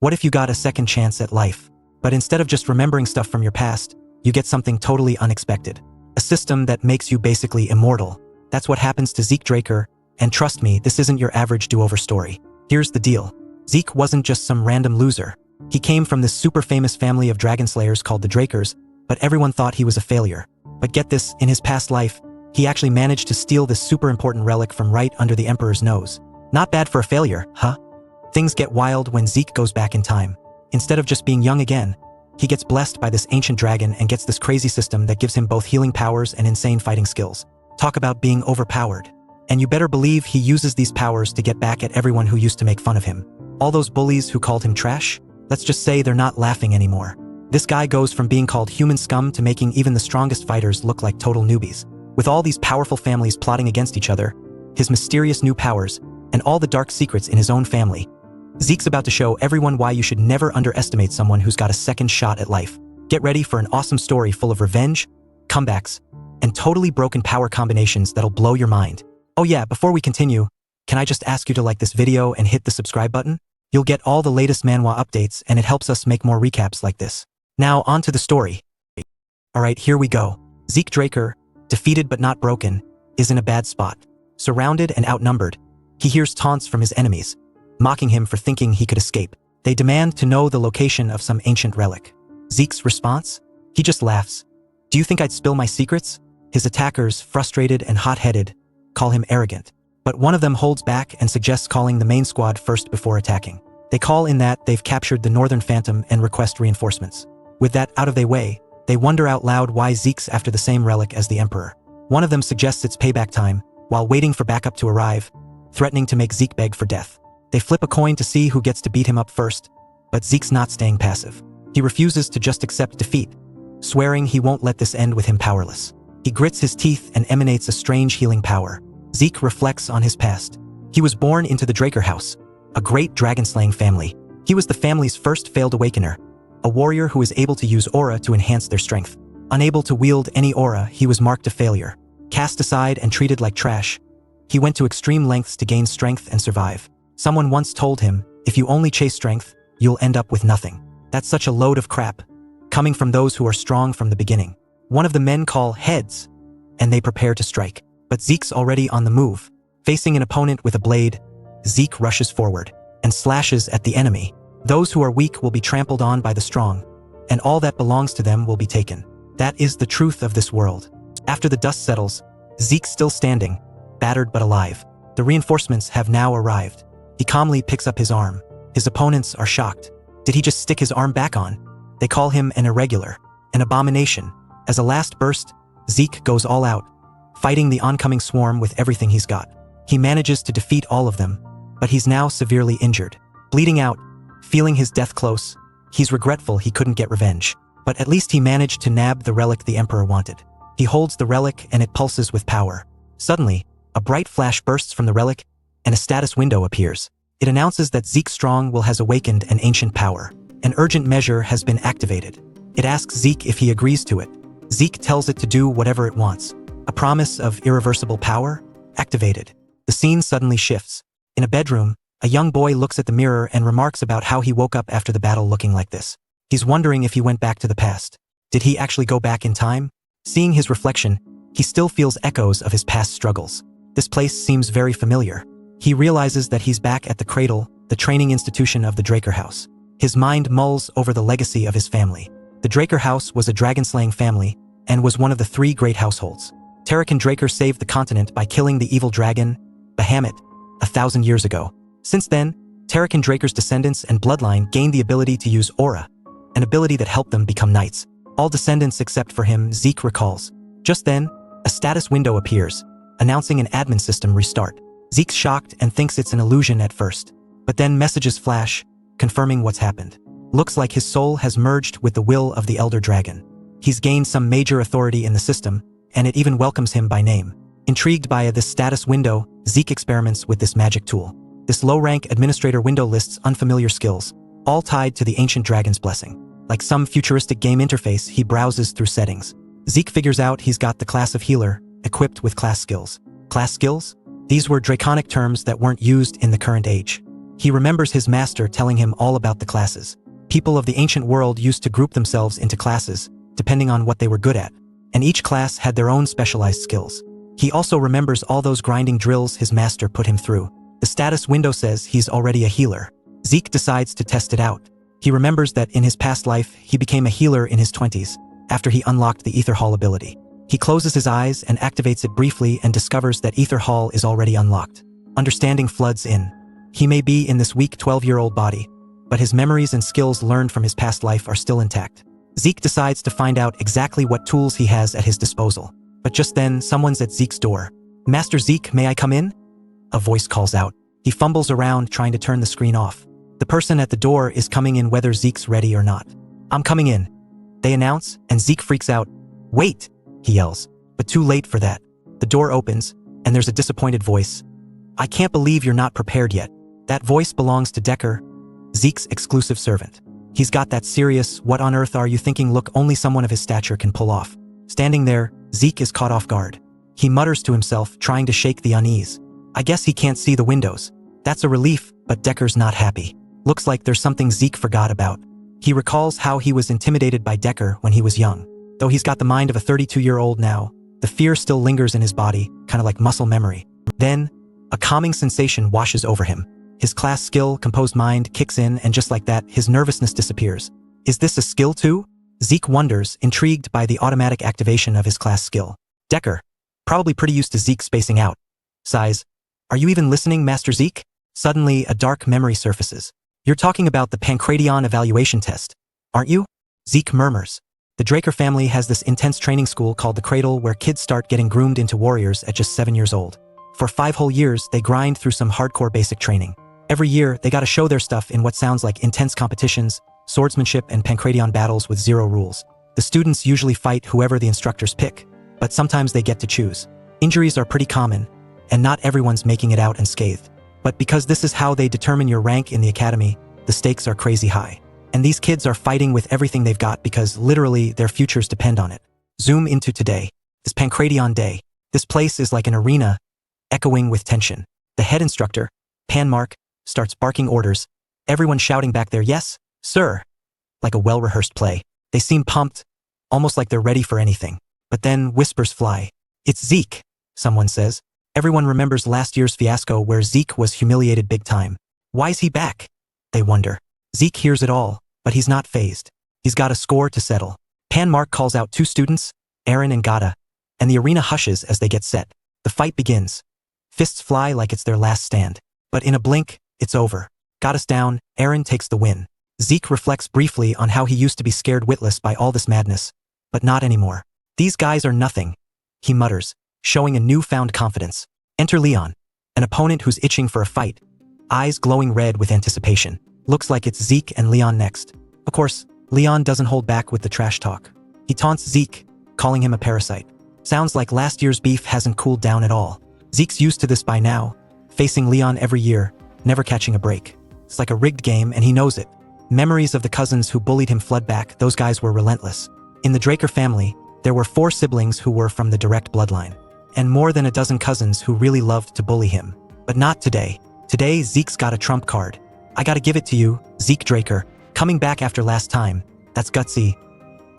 What if you got a second chance at life? But instead of just remembering stuff from your past, you get something totally unexpected. A system that makes you basically immortal. That's what happens to Zeke Draker, and trust me, this isn't your average do-over story. Here's the deal. Zeke wasn't just some random loser. He came from this super famous family of dragon slayers called the Drakers, but everyone thought he was a failure. But get this, in his past life, he actually managed to steal this super important relic from right under the Emperor's nose. Not bad for a failure, huh? Things get wild when Zeke goes back in time. Instead of just being young again, he gets blessed by this ancient dragon and gets this crazy system that gives him both healing powers and insane fighting skills. Talk about being overpowered. And you better believe he uses these powers to get back at everyone who used to make fun of him. All those bullies who called him trash? Let's just say they're not laughing anymore. This guy goes from being called human scum to making even the strongest fighters look like total newbies. With all these powerful families plotting against each other, his mysterious new powers, and all the dark secrets in his own family, Zeke's about to show everyone why you should never underestimate someone who's got a second shot at life. Get ready for an awesome story full of revenge, comebacks, and totally broken power combinations that'll blow your mind. Oh yeah, before we continue, can I just ask you to like this video and hit the subscribe button? You'll get all the latest manhwa updates and it helps us make more recaps like this. Now on to the story. Alright, here we go. Zeke Draker, defeated but not broken, is in a bad spot. Surrounded and outnumbered, he hears taunts from his enemies, mocking him for thinking he could escape. They demand to know the location of some ancient relic. Zeke's response? He just laughs. Do you think I'd spill my secrets? His attackers, frustrated and hot-headed, call him arrogant. But one of them holds back and suggests calling the main squad first before attacking. They call in that they've captured the Northern Phantom and request reinforcements. With that out of their way, they wonder out loud why Zeke's after the same relic as the Emperor. One of them suggests it's payback time, while waiting for backup to arrive, threatening to make Zeke beg for death. They flip a coin to see who gets to beat him up first, but Zeke's not staying passive. He refuses to just accept defeat, swearing he won't let this end with him powerless. He grits his teeth and emanates a strange healing power. Zeke reflects on his past. He was born into the Draker house, a great dragon-slaying family. He was the family's first failed awakener, a warrior who is able to use aura to enhance their strength. Unable to wield any aura, he was marked a failure. Cast aside and treated like trash, he went to extreme lengths to gain strength and survive. Someone once told him, if you only chase strength, you'll end up with nothing. That's such a load of crap, coming from those who are strong from the beginning. One of the men call heads, and they prepare to strike. But Zeke's already on the move. Facing an opponent with a blade, Zeke rushes forward and slashes at the enemy. Those who are weak will be trampled on by the strong, and all that belongs to them will be taken. That is the truth of this world. After the dust settles, Zeke's still standing, battered but alive. The reinforcements have now arrived. He calmly picks up his arm. His opponents are shocked. Did he just stick his arm back on? They call him an irregular, an abomination. As a last burst, Zeke goes all out, fighting the oncoming swarm with everything he's got. He manages to defeat all of them, but he's now severely injured. Bleeding out, feeling his death close, he's regretful he couldn't get revenge. But at least he managed to nab the relic the Emperor wanted. He holds the relic and it pulses with power. Suddenly, a bright flash bursts from the relic, and a status window appears. It announces that Zeke Strong has awakened an ancient power. An urgent measure has been activated. It asks Zeke if he agrees to it. Zeke tells it to do whatever it wants. A promise of irreversible power? Activated. The scene suddenly shifts. In a bedroom, a young boy looks at the mirror and remarks about how he woke up after the battle looking like this. He's wondering if he went back to the past. Did he actually go back in time? Seeing his reflection, he still feels echoes of his past struggles. This place seems very familiar. He realizes that he's back at the Cradle, the training institution of the Draker House. His mind mulls over the legacy of his family. The Draker House was a dragon-slaying family and was one of the 3 great households. Terrican Draker saved the continent by killing the evil dragon, Bahamut, 1,000 years ago. Since then, Terrican Draker's descendants and bloodline gained the ability to use aura, an ability that helped them become knights. All descendants except for him, Zeke recalls. Just then, a status window appears, announcing an admin system restart. Zeke's shocked and thinks it's an illusion at first. But then messages flash, confirming what's happened. Looks like his soul has merged with the will of the Elder Dragon. He's gained some major authority in the system, and it even welcomes him by name. Intrigued by this status window, Zeke experiments with this magic tool. This low-rank administrator window lists unfamiliar skills, all tied to the ancient dragon's blessing. Like some futuristic game interface, he browses through settings. Zeke figures out he's got the class of healer, equipped with class skills. Class skills? These were draconic terms that weren't used in the current age. He remembers his master telling him all about the classes. People of the ancient world used to group themselves into classes, depending on what they were good at, and each class had their own specialized skills. He also remembers all those grinding drills his master put him through. The status window says he's already a healer. Zeke decides to test it out. He remembers that in his past life, he became a healer in his 20s, after he unlocked the Ether Hall ability. He closes his eyes and activates it briefly and discovers that Ether Hall is already unlocked. Understanding floods in. He may be in this weak 12-year-old body, but his memories and skills learned from his past life are still intact. Zeke decides to find out exactly what tools he has at his disposal. But just then, someone's at Zeke's door. "Master Zeke, may I come in?" A voice calls out. He fumbles around trying to turn the screen off. The person at the door is coming in whether Zeke's ready or not. "I'm coming in," they announce, and Zeke freaks out. "Wait," he yells, but too late for that. The door opens, and there's a disappointed voice. "I can't believe you're not prepared yet." That voice belongs to Decker, Zeke's exclusive servant. He's got that serious, "what on earth are you thinking" look only someone of his stature can pull off. Standing there, Zeke is caught off guard. He mutters to himself, trying to shake the unease. I guess he can't see the windows. That's a relief, but Decker's not happy. Looks like there's something Zeke forgot about. He recalls how he was intimidated by Decker when he was young. Though he's got the mind of a 32-year-old now, the fear still lingers in his body, kind of like muscle memory. Then, a calming sensation washes over him. His class skill, Composed Mind, kicks in, and just like that, his nervousness disappears. Is this a skill too? Zeke wonders, intrigued by the automatic activation of his class skill. Decker, probably pretty used to Zeke spacing out, sighs, "Are you even listening, Master Zeke?" Suddenly, a dark memory surfaces. "You're talking about the Pancratian evaluation test, aren't you?" Zeke murmurs. The Draker family has this intense training school called the Cradle where kids start getting groomed into warriors at just 7 years old. For 5 whole years, they grind through some hardcore basic training. Every year, they gotta show their stuff in what sounds like intense competitions, swordsmanship, and Pancratian battles with 0 rules. The students usually fight whoever the instructors pick, but sometimes they get to choose. Injuries are pretty common, and not everyone's making it out unscathed. But because this is how they determine your rank in the academy, the stakes are crazy high. And these kids are fighting with everything they've got because literally their futures depend on it. Zoom into today, this Pancratian day. This place is like an arena, echoing with tension. The head instructor, Panmark, starts barking orders, everyone shouting back there, "Yes, sir," like a well-rehearsed play. They seem pumped, almost like they're ready for anything. But then whispers fly. "It's Zeke," someone says. Everyone remembers last year's fiasco where Zeke was humiliated big time. Why's he back? They wonder. Zeke hears it all, but he's not fazed. He's got a score to settle. Panmark calls out 2 students, Aaron and Gata, and the arena hushes as they get set. The fight begins. Fists fly like it's their last stand. But in a blink, it's over. Gata's down, Aaron takes the win. Zeke reflects briefly on how he used to be scared witless by all this madness. But not anymore. "These guys are nothing," he mutters, showing a newfound confidence. Enter Leon, an opponent who's itching for a fight, eyes glowing red with anticipation. Looks like it's Zeke and Leon next. Of course, Leon doesn't hold back with the trash talk. He taunts Zeke, calling him a parasite. Sounds like last year's beef hasn't cooled down at all. Zeke's used to this by now, facing Leon every year, never catching a break. It's like a rigged game, and he knows it. Memories of the cousins who bullied him flood back. Those guys were relentless. In the Draker family, there were 4 siblings who were from the direct bloodline, and more than a dozen cousins who really loved to bully him. But not today. Today, Zeke's got a trump card. "I gotta give it to you, Zeke Draker, coming back after last time. That's gutsy."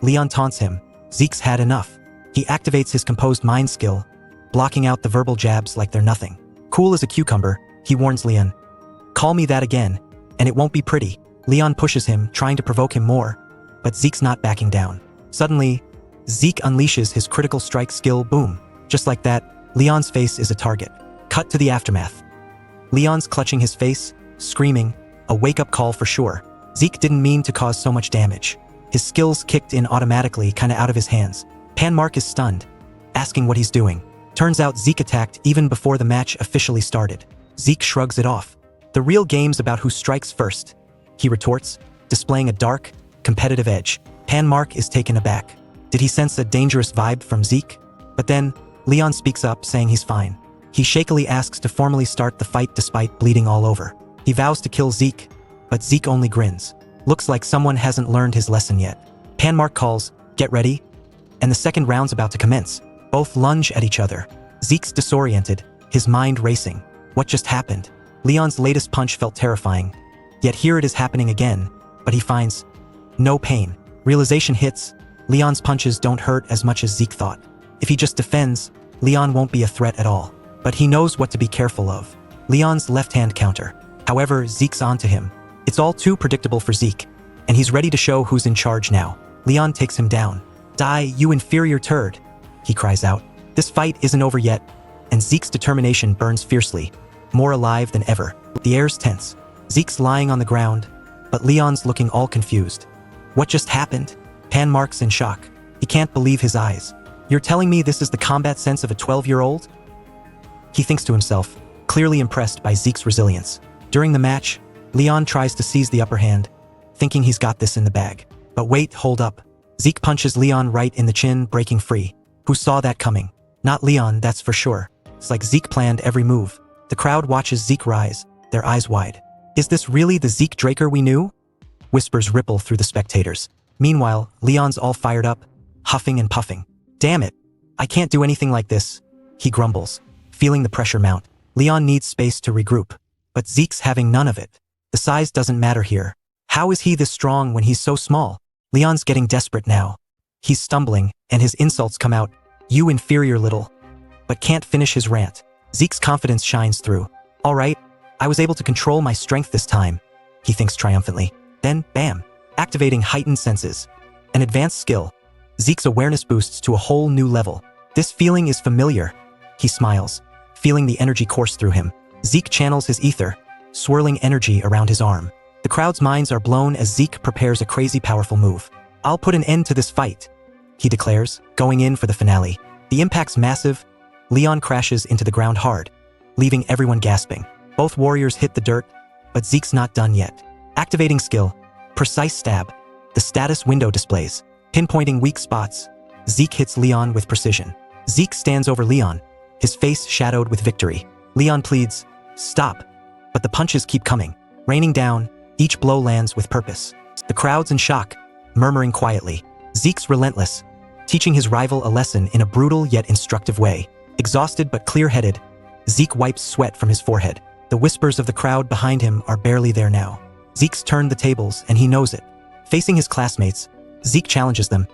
Leon taunts him. Zeke's had enough. He activates his Composed Mind skill, blocking out the verbal jabs like they're nothing. Cool as a cucumber, he warns Leon. "Call me that again, and it won't be pretty." Leon pushes him, trying to provoke him more, but Zeke's not backing down. Suddenly, Zeke unleashes his critical strike skill, boom. Just like that, Leon's face is a target. Cut to the aftermath. Leon's clutching his face, screaming, a wake-up call for sure. Zeke didn't mean to cause so much damage. His skills kicked in automatically, kinda out of his hands. Panmark is stunned, asking what he's doing. Turns out Zeke attacked even before the match officially started. Zeke shrugs it off. "The real game's about who strikes first," he retorts, displaying a dark, competitive edge. Panmark is taken aback. Did he sense a dangerous vibe from Zeke? But then, Leon speaks up, saying he's fine. He shakily asks to formally start the fight despite bleeding all over. He vows to kill Zeke, but Zeke only grins. Looks like someone hasn't learned his lesson yet. Panmark calls, "Get ready," and the second round's about to commence. Both lunge at each other. Zeke's disoriented, his mind racing. What just happened? Leon's latest punch felt terrifying, yet here it is happening again, but he finds no pain. Realization hits, Leon's punches don't hurt as much as Zeke thought. If he just defends, Leon won't be a threat at all. But he knows what to be careful of. Leon's left-hand counter. However, Zeke's onto him. It's all too predictable for Zeke, and he's ready to show who's in charge now. Leon takes him down. "Die, you inferior turd," he cries out. This fight isn't over yet, and Zeke's determination burns fiercely, more alive than ever. The air's tense. Zeke's lying on the ground, but Leon's looking all confused. What just happened? Pan marks in shock. He can't believe his eyes. You're telling me this is the combat sense of a 12-year-old? He thinks to himself, clearly impressed by Zeke's resilience. During the match, Leon tries to seize the upper hand, thinking he's got this in the bag. But wait, hold up. Zeke punches Leon right in the chin, breaking free. Who saw that coming? Not Leon, that's for sure. It's like Zeke planned every move. The crowd watches Zeke rise, their eyes wide. Is this really the Zeke Draker we knew? Whispers ripple through the spectators. Meanwhile, Leon's all fired up, huffing and puffing. Damn it, I can't do anything like this, he grumbles, feeling the pressure mount. Leon needs space to regroup, but Zeke's having none of it. The size doesn't matter here. How is he this strong when he's so small? Leon's getting desperate now. He's stumbling, and his insults come out. You inferior little. But can't finish his rant. Zeke's confidence shines through. All right, I was able to control my strength this time, he thinks triumphantly. Then, bam, activating heightened senses. An advanced skill. Zeke's awareness boosts to a whole new level. This feeling is familiar. He smiles, feeling the energy course through him. Zeke channels his ether, swirling energy around his arm. The crowd's minds are blown as Zeke prepares a crazy powerful move. I'll put an end to this fight, he declares, going in for the finale. The impact's massive. Leon crashes into the ground hard, leaving everyone gasping. Both warriors hit the dirt, but Zeke's not done yet. Activating skill. Precise stab. The status window displays, pinpointing weak spots. Zeke hits Leon with precision. Zeke stands over Leon, his face shadowed with victory. Leon pleads, stop, but the punches keep coming, raining down. Each blow lands with purpose. The crowd's in shock, murmuring quietly. Zeke's relentless, teaching his rival a lesson in a brutal yet instructive way. Exhausted but clear-headed, Zeke wipes sweat from his forehead. The whispers of the crowd behind him are barely there now. Zeke's turned the tables, and he knows it. Facing his classmates, Zeke challenges them.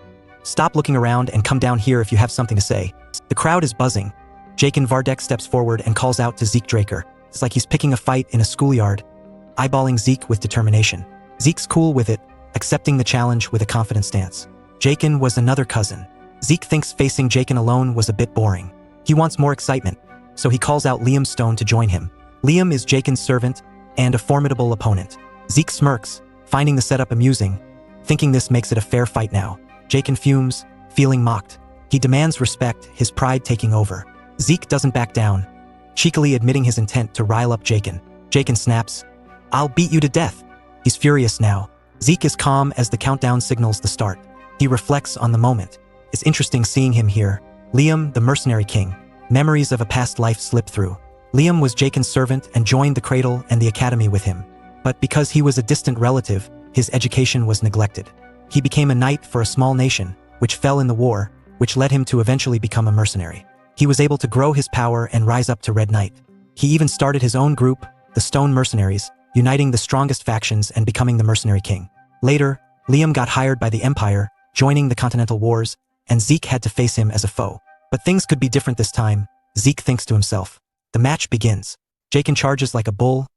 Stop looking around and come down here if you have something to say. The crowd is buzzing. Jaken Vardek steps forward and calls out to Zeke Draker. It's like he's picking a fight in a schoolyard, eyeballing Zeke with determination. Zeke's cool with it, accepting the challenge with a confident stance. Jaken was another cousin. Zeke thinks facing Jaken alone was a bit boring. He wants more excitement, so he calls out Liam Stone to join him. Liam is Jaken's servant and a formidable opponent. Zeke smirks, finding the setup amusing, thinking this makes it a fair fight now. Jaken fumes, feeling mocked. He demands respect, his pride taking over. Zeke doesn't back down, cheekily admitting his intent to rile up Jaken. Jaken snaps, I'll beat you to death. He's furious now. Zeke is calm as the countdown signals the start. He reflects on the moment. It's interesting seeing him here. Liam, the Mercenary King. Memories of a past life slip through. Liam was Jaken's servant and joined the cradle and the academy with him. But because he was a distant relative, his education was neglected. He became a knight for a small nation, which fell in the war, which led him to eventually become a mercenary. He was able to grow his power and rise up to Red Knight. He even started his own group, the Stone Mercenaries, uniting the strongest factions and becoming the Mercenary King. Later, Liam got hired by the Empire, joining the Continental Wars, and Zeke had to face him as a foe. But things could be different this time, Zeke thinks to himself. The match begins. Jaken charges like a bull,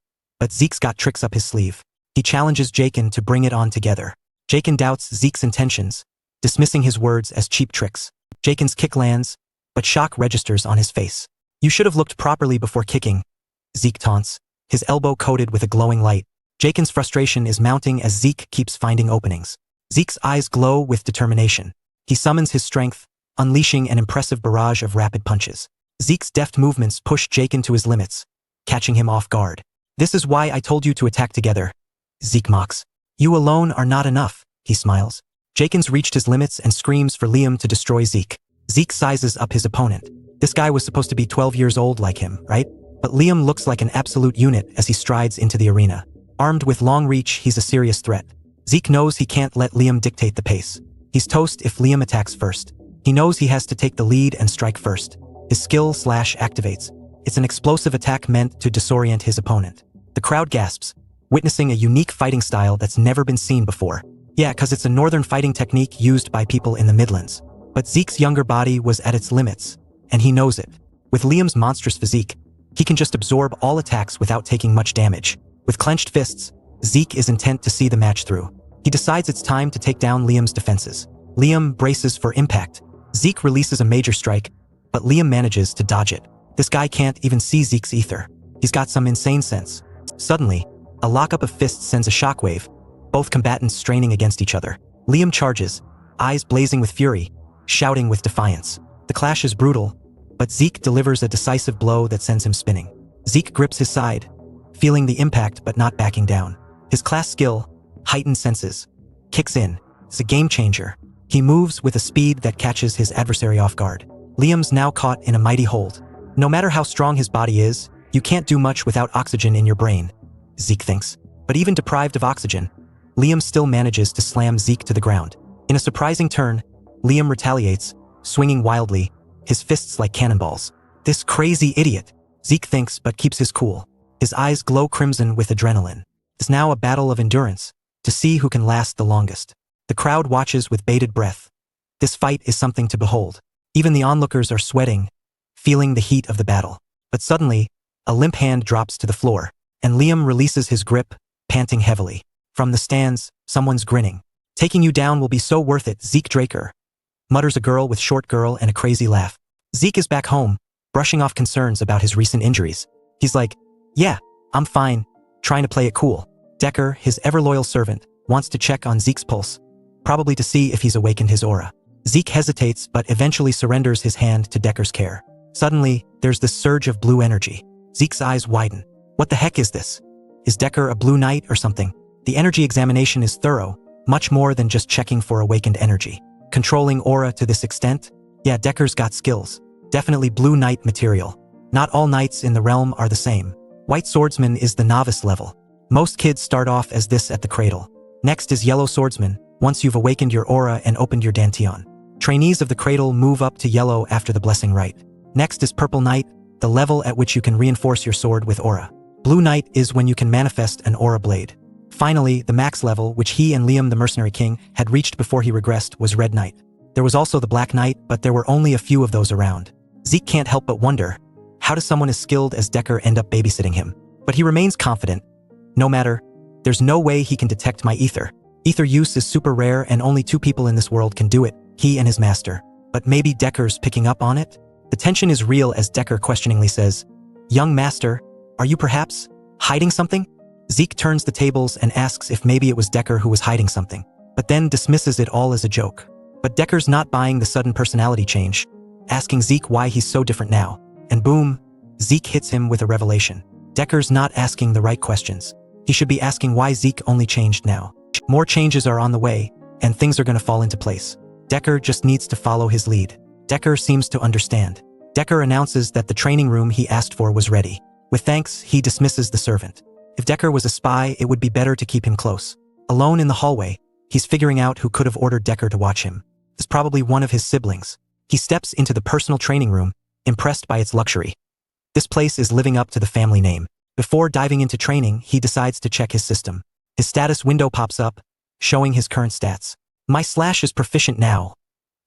but Zeke's got tricks up his sleeve. He challenges Jaken to bring it on together. Jaken doubts Zeke's intentions, dismissing his words as cheap tricks. Jaken's kick lands, but shock registers on his face. You should have looked properly before kicking, Zeke taunts, his elbow coated with a glowing light. Jaken's frustration is mounting as Zeke keeps finding openings. Zeke's eyes glow with determination. He summons his strength, unleashing an impressive barrage of rapid punches. Zeke's deft movements push Jaken to his limits, catching him off guard. This is why I told you to attack together, Zeke mocks. You alone are not enough, he smiles. Jaken's reached his limits and screams for Liam to destroy Zeke. Zeke sizes up his opponent. This guy was supposed to be 12 years old like him, right? But Liam looks like an absolute unit as he strides into the arena. Armed with long reach, he's a serious threat. Zeke knows he can't let Liam dictate the pace. He's toast if Liam attacks first. He knows he has to take the lead and strike first. His skill/activates. It's an explosive attack meant to disorient his opponent. The crowd gasps, witnessing a unique fighting style that's never been seen before. Yeah, cause it's a northern fighting technique used by people in the Midlands. But Zeke's younger body was at its limits, and he knows it. With Liam's monstrous physique, he can just absorb all attacks without taking much damage. With clenched fists, Zeke is intent to see the match through. He decides it's time to take down Liam's defenses. Liam braces for impact. Zeke releases a major strike, but Liam manages to dodge it. This guy can't even see Zeke's ether. He's got some insane sense. Suddenly, a lockup of fists sends a shockwave, both combatants straining against each other. Liam charges, eyes blazing with fury, shouting with defiance. The clash is brutal, but Zeke delivers a decisive blow that sends him spinning. Zeke grips his side, feeling the impact but not backing down. His class skill, heightened senses, kicks in. It's a game changer. He moves with a speed that catches his adversary off guard. Liam's now caught in a mighty hold. No matter how strong his body is, you can't do much without oxygen in your brain, Zeke thinks. But even deprived of oxygen, Liam still manages to slam Zeke to the ground. In a surprising turn, Liam retaliates, swinging wildly, his fists like cannonballs. This crazy idiot, Zeke thinks but keeps his cool. His eyes glow crimson with adrenaline. It's now a battle of endurance, to see who can last the longest. The crowd watches with bated breath. This fight is something to behold. Even the onlookers are sweating, feeling the heat of the battle. But suddenly, a limp hand drops to the floor, and Liam releases his grip, panting heavily. From the stands, someone's grinning. Taking you down will be so worth it, Zeke Draker, mutters a girl with short girl and a crazy laugh. Zeke is back home, brushing off concerns about his recent injuries. He's like, yeah, I'm fine, trying to play it cool. Decker, his ever-loyal servant, wants to check on Zeke's pulse, probably to see if he's awakened his aura. Zeke hesitates but eventually surrenders his hand to Decker's care. Suddenly, there's this surge of blue energy. Zeke's eyes widen. What the heck is this? Is Decker a blue knight or something? The energy examination is thorough, much more than just checking for awakened energy. Controlling aura to this extent? Yeah, Decker's got skills. Definitely blue knight material. Not all knights in the realm are the same. White swordsman is the novice level. Most kids start off as this at the cradle. Next is yellow swordsman, once you've awakened your aura and opened your dantian. Trainees of the cradle move up to yellow after the blessing rite. Next is purple knight, the level at which you can reinforce your sword with aura. Blue knight is when you can manifest an aura blade. Finally, the max level, which he and Liam the Mercenary King had reached before he regressed, was red knight. There was also the black knight, but there were only a few of those around. Zeke can't help but wonder, how does someone as skilled as Decker end up babysitting him? But he remains confident. No matter, there's no way he can detect my ether. Ether use is super rare and only 2 people in this world can do it, he and his master. But maybe Decker's picking up on it? The tension is real as Decker questioningly says, young master, are you perhaps hiding something? Zeke turns the tables and asks if maybe it was Decker who was hiding something, but then dismisses it all as a joke. But Decker's not buying the sudden personality change, asking Zeke why he's so different now. And boom, Zeke hits him with a revelation. Decker's not asking the right questions. He should be asking why Zeke only changed now. More changes are on the way, and things are gonna fall into place. Decker just needs to follow his lead. Decker seems to understand. Decker announces that the training room he asked for was ready. With thanks, he dismisses the servant. If Decker was a spy, it would be better to keep him close. Alone in the hallway, he's figuring out who could have ordered Decker to watch him. It's probably one of his siblings. He steps into the personal training room, impressed by its luxury. This place is living up to the family name. Before diving into training, he decides to check his system. His status window pops up, showing his current stats. My slash is proficient now,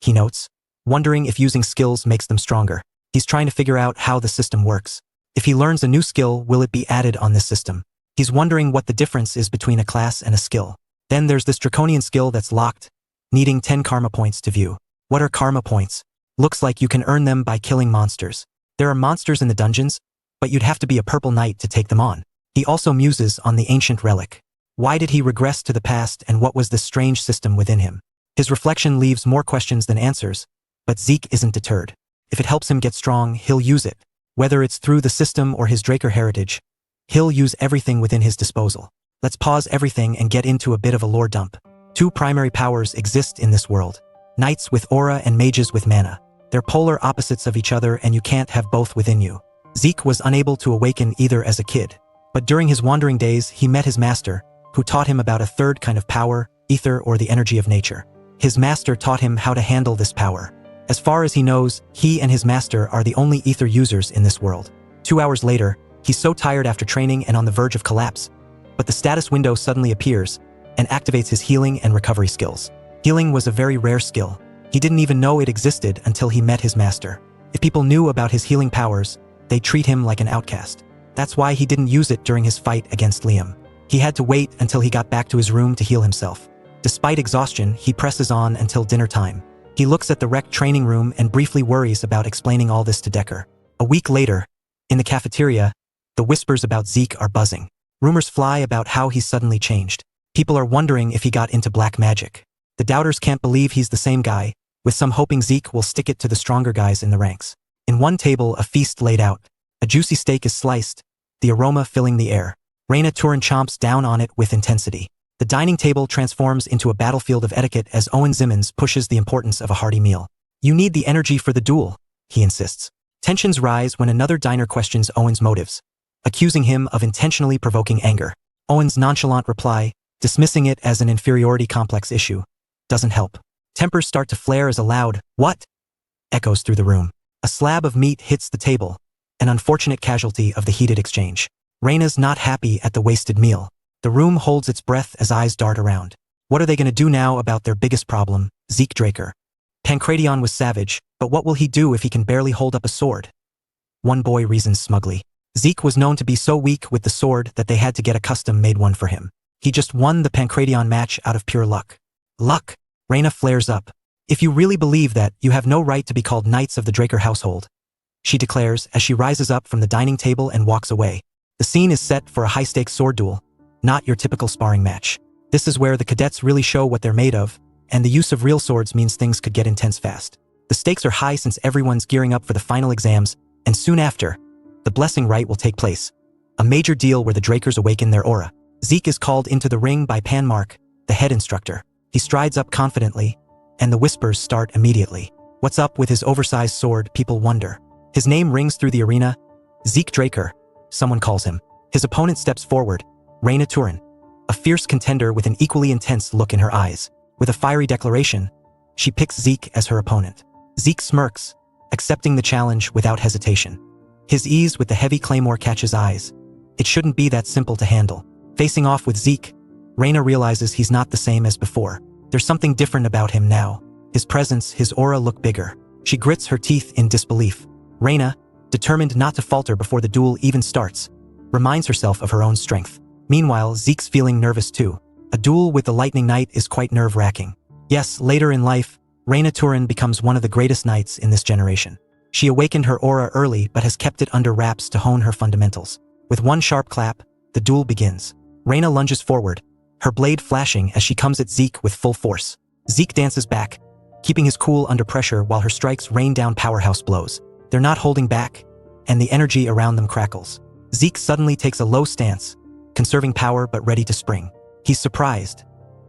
he notes, wondering if using skills makes them stronger. He's trying to figure out how the system works. If he learns a new skill, will it be added on this system? He's wondering what the difference is between a class and a skill. Then there's this draconian skill that's locked, needing 10 karma points to view. What are karma points? Looks like you can earn them by killing monsters. There are monsters in the dungeons, but you'd have to be a purple knight to take them on. He also muses on the ancient relic. Why did he regress to the past and what was this strange system within him? His reflection leaves more questions than answers, but Zeke isn't deterred. If it helps him get strong, he'll use it. Whether it's through the system or his Draker heritage, he'll use everything within his disposal. Let's pause everything and get into a bit of a lore dump. 2 primary powers exist in this world. Knights with aura and mages with mana. They're polar opposites of each other and you can't have both within you. Zeke was unable to awaken either as a kid, but during his wandering days he met his master, who taught him about a third kind of power, ether or the energy of nature. His master taught him how to handle this power. As far as he knows, he and his master are the only ether users in this world. 2 hours later, He's so tired after training and on the verge of collapse. But the status window suddenly appears and activates his healing and recovery skills. Healing was a very rare skill. He didn't even know it existed until he met his master. If people knew about his healing powers, they'd treat him like an outcast. That's why he didn't use it during his fight against Liam. He had to wait until he got back to his room to heal himself. Despite exhaustion, he presses on until dinner time. He looks at the wrecked training room and briefly worries about explaining all this to Decker. A week later, in the cafeteria, the whispers about Zeke are buzzing. Rumors fly about how he's suddenly changed. People are wondering if he got into black magic. The doubters can't believe he's the same guy, with some hoping Zeke will stick it to the stronger guys in the ranks. In one table, a feast laid out. A juicy steak is sliced, the aroma filling the air. Reina Turin chomps down on it with intensity. The dining table transforms into a battlefield of etiquette as Owen Zimmons pushes the importance of a hearty meal. "You need the energy for the duel," he insists. Tensions rise when another diner questions Owen's motives, accusing him of intentionally provoking anger. Owen's nonchalant reply, dismissing it as an inferiority complex issue, doesn't help. Tempers start to flare as a loud, "What?" echoes through the room. A slab of meat hits the table, an unfortunate casualty of the heated exchange. Reina's not happy at the wasted meal. The room holds its breath as eyes dart around. What are they going to do now about their biggest problem, Zeke Draker? Pancration was savage, but what will he do if he can barely hold up a sword? One boy reasons smugly. Zeke was known to be so weak with the sword that they had to get a custom-made one for him. He just won the Pancration match out of pure luck. Luck? Reina flares up. "If you really believe that, you have no right to be called Knights of the Draker household," she declares as she rises up from the dining table and walks away. The scene is set for a high-stakes sword duel, not your typical sparring match. This is where the cadets really show what they're made of, and the use of real swords means things could get intense fast. The stakes are high since everyone's gearing up for the final exams, and soon after, the blessing rite will take place. A major deal where the Drakers awaken their aura. Zeke is called into the ring by Panmark, the head instructor. He strides up confidently, and the whispers start immediately. What's up with his oversized sword, people wonder. His name rings through the arena. Zeke Draker, someone calls him. His opponent steps forward, Reina Turin, a fierce contender with an equally intense look in her eyes. With a fiery declaration, she picks Zeke as her opponent. Zeke smirks, accepting the challenge without hesitation. His ease with the heavy claymore catches eyes. It shouldn't be that simple to handle. Facing off with Zeke, Reina realizes he's not the same as before. There's something different about him now. His presence, his aura look bigger. She grits her teeth in disbelief. Reina, determined not to falter before the duel even starts, reminds herself of her own strength. Meanwhile, Zeke's feeling nervous too. A duel with the Lightning Knight is quite nerve-wracking. Yes, later in life, Reina Turin becomes one of the greatest knights in this generation. She awakened her aura early but has kept it under wraps to hone her fundamentals. With one sharp clap, the duel begins. Reina lunges forward, her blade flashing as she comes at Zeke with full force. Zeke dances back, keeping his cool under pressure while her strikes rain down powerhouse blows. They're not holding back, and the energy around them crackles. Zeke suddenly takes a low stance, conserving power but ready to spring. He's surprised.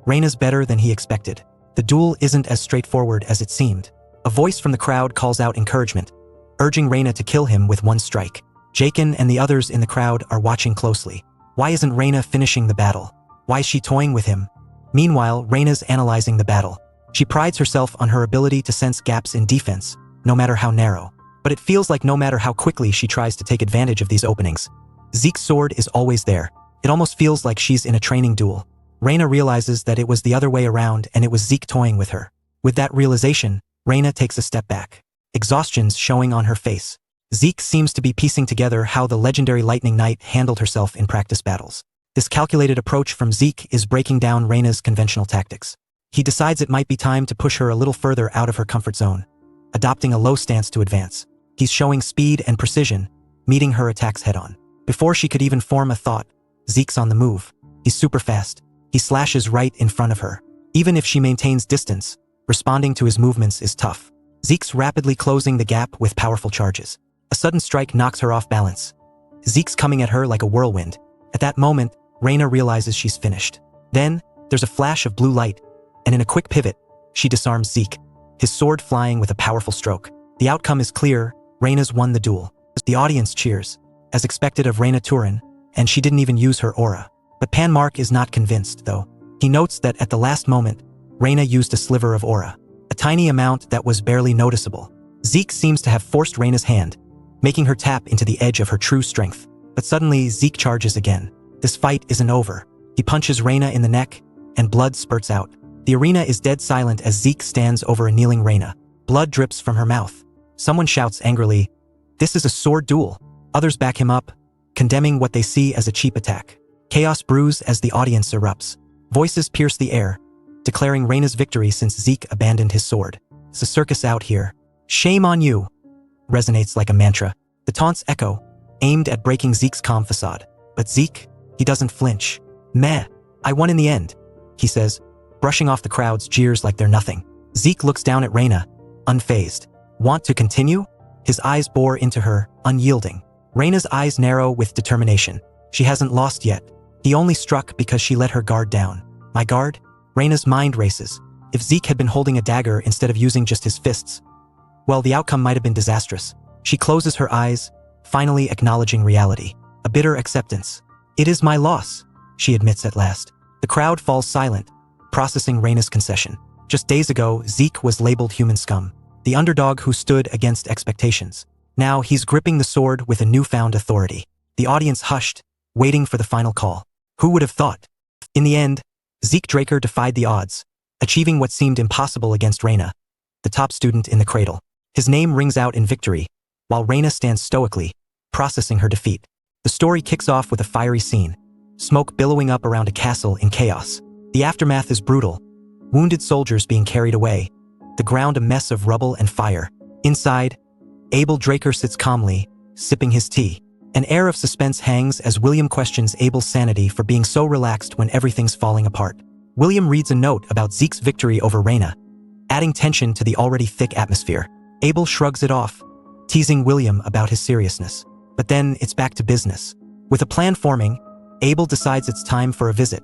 Reina's better than he expected. The duel isn't as straightforward as it seemed. A voice from the crowd calls out encouragement, urging Reina to kill him with one strike. Jakin and the others in the crowd are watching closely. Why isn't Reina finishing the battle? Why is she toying with him? Meanwhile, Reina's analyzing the battle. She prides herself on her ability to sense gaps in defense, no matter how narrow. But it feels like no matter how quickly she tries to take advantage of these openings, Zeke's sword is always there. It almost feels like she's in a training duel. Reina realizes that it was the other way around and it was Zeke toying with her. With that realization, Reina takes a step back. Exhaustion's showing on her face. Zeke seems to be piecing together how the legendary Lightning Knight handled herself in practice battles. This calculated approach from Zeke is breaking down Reina's conventional tactics. He decides it might be time to push her a little further out of her comfort zone, adopting a low stance to advance. He's showing speed and precision, meeting her attacks head-on. Before she could even form a thought, Zeke's on the move. He's super fast. He slashes right in front of her. Even if she maintains distance, responding to his movements is tough. Zeke's rapidly closing the gap with powerful charges. A sudden strike knocks her off balance. Zeke's coming at her like a whirlwind. At that moment, Reina realizes she's finished. Then, there's a flash of blue light, and in a quick pivot, she disarms Zeke, his sword flying with a powerful stroke. The outcome is clear. Reina's won the duel. The audience cheers, as expected of Reina Turin, and she didn't even use her aura. But Panmark is not convinced, though. He notes that at the last moment, Reina used a sliver of aura, a tiny amount that was barely noticeable. Zeke seems to have forced Reina's hand, making her tap into the edge of her true strength. But suddenly, Zeke charges again. This fight isn't over. He punches Reina in the neck, and blood spurts out. The arena is dead silent as Zeke stands over a kneeling Reina. Blood drips from her mouth. Someone shouts angrily, "This is a sword duel." Others back him up, condemning what they see as a cheap attack. Chaos brews as the audience erupts. Voices pierce the air, declaring Reina's victory since Zeke abandoned his sword. "It's a circus out here. Shame on you," resonates like a mantra. The taunts echo, aimed at breaking Zeke's calm facade. But Zeke, he doesn't flinch. "Meh, I won in the end," he says, brushing off the crowd's jeers like they're nothing. Zeke looks down at Reina, unfazed. "Want to continue?" His eyes bore into her, unyielding. Reina's eyes narrow with determination. She hasn't lost yet. He only struck because she let her guard down. My guard? Reina's mind races. If Zeke had been holding a dagger instead of using just his fists, well, the outcome might have been disastrous. She closes her eyes, finally acknowledging reality. A bitter acceptance. "It is my loss," she admits at last. The crowd falls silent, processing Reina's concession. Just days ago, Zeke was labeled human scum, the underdog who stood against expectations. Now he's gripping the sword with a newfound authority. The audience hushed, waiting for the final call. Who would have thought? In the end, Zeke Draker defied the odds, achieving what seemed impossible against Reina, the top student in the cradle. His name rings out in victory, while Reina stands stoically, processing her defeat. The story kicks off with a fiery scene, smoke billowing up around a castle in chaos. The aftermath is brutal, wounded soldiers being carried away, the ground a mess of rubble and fire. Inside, Abel Draker sits calmly, sipping his tea. An air of suspense hangs as William questions Abel's sanity for being so relaxed when everything's falling apart. William reads a note about Zeke's victory over Reina, adding tension to the already thick atmosphere. Abel shrugs it off, teasing William about his seriousness. But then it's back to business. With a plan forming, Abel decides it's time for a visit.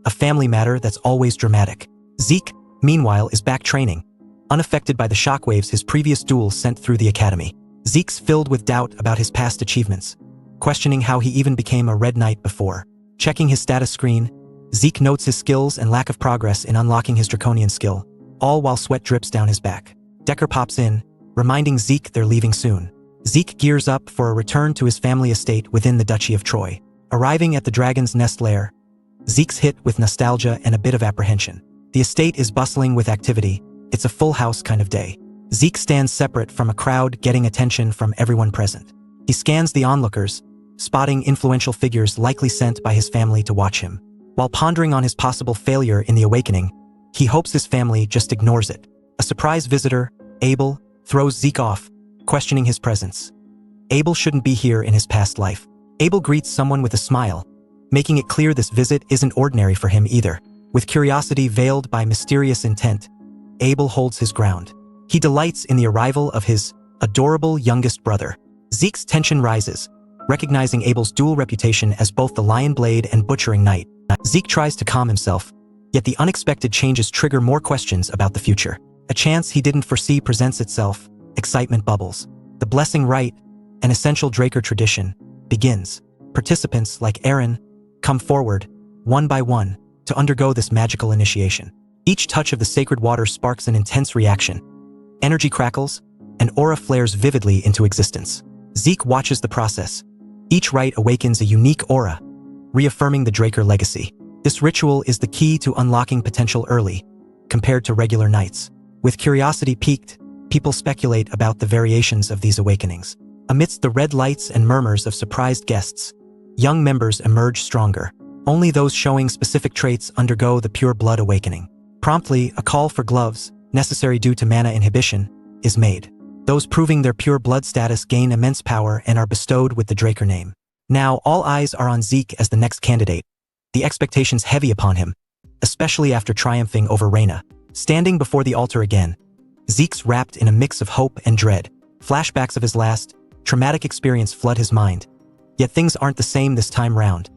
A family matter that's always dramatic. Zeke, meanwhile, is back training, unaffected by the shockwaves his previous duel sent through the academy. Zeke's filled with doubt about his past achievements, questioning how he even became a Red Knight before. Checking his status screen, Zeke notes his skills and lack of progress in unlocking his draconian skill, all while sweat drips down his back. Decker pops in, reminding Zeke they're leaving soon. Zeke gears up for a return to his family estate within the Duchy of Troy. Arriving at the Dragon's Nest lair, Zeke's hit with nostalgia and a bit of apprehension. The estate is bustling with activity. It's a full house kind of day. Zeke stands separate from a crowd, getting attention from everyone present. He scans the onlookers, spotting influential figures likely sent by his family to watch him. While pondering on his possible failure in the awakening, he hopes his family just ignores it. A surprise visitor, Abel, throws Zeke off, questioning his presence. Abel shouldn't be here in his past life. Abel greets someone with a smile, making it clear this visit isn't ordinary for him either. With curiosity veiled by mysterious intent, Abel holds his ground. He delights in the arrival of his adorable youngest brother. Zeke's tension rises, recognizing Abel's dual reputation as both the Lion Blade and Butchering Knight. Zeke tries to calm himself, yet the unexpected changes trigger more questions about the future. A chance he didn't foresee presents itself. Excitement bubbles. The blessing rite, an essential Draker tradition, begins. Participants, like Aaron, come forward, one by one, to undergo this magical initiation. Each touch of the sacred water sparks an intense reaction. Energy crackles, and aura flares vividly into existence. Zeke watches the process. Each rite awakens a unique aura, reaffirming the Draker legacy. This ritual is the key to unlocking potential early, compared to regular nights. With curiosity piqued, people speculate about the variations of these awakenings. Amidst the red lights and murmurs of surprised guests, young members emerge stronger. Only those showing specific traits undergo the pure blood awakening. Promptly, a call for gloves, necessary due to mana inhibition, is made. Those proving their pure blood status gain immense power and are bestowed with the Draker name. Now all eyes are on Zeke as the next candidate, the expectations heavy upon him, especially after triumphing over Reina. Standing before the altar again, Zeke's wrapped in a mix of hope and dread. Flashbacks of his last, traumatic experience flood his mind. Yet things aren't the same this time round.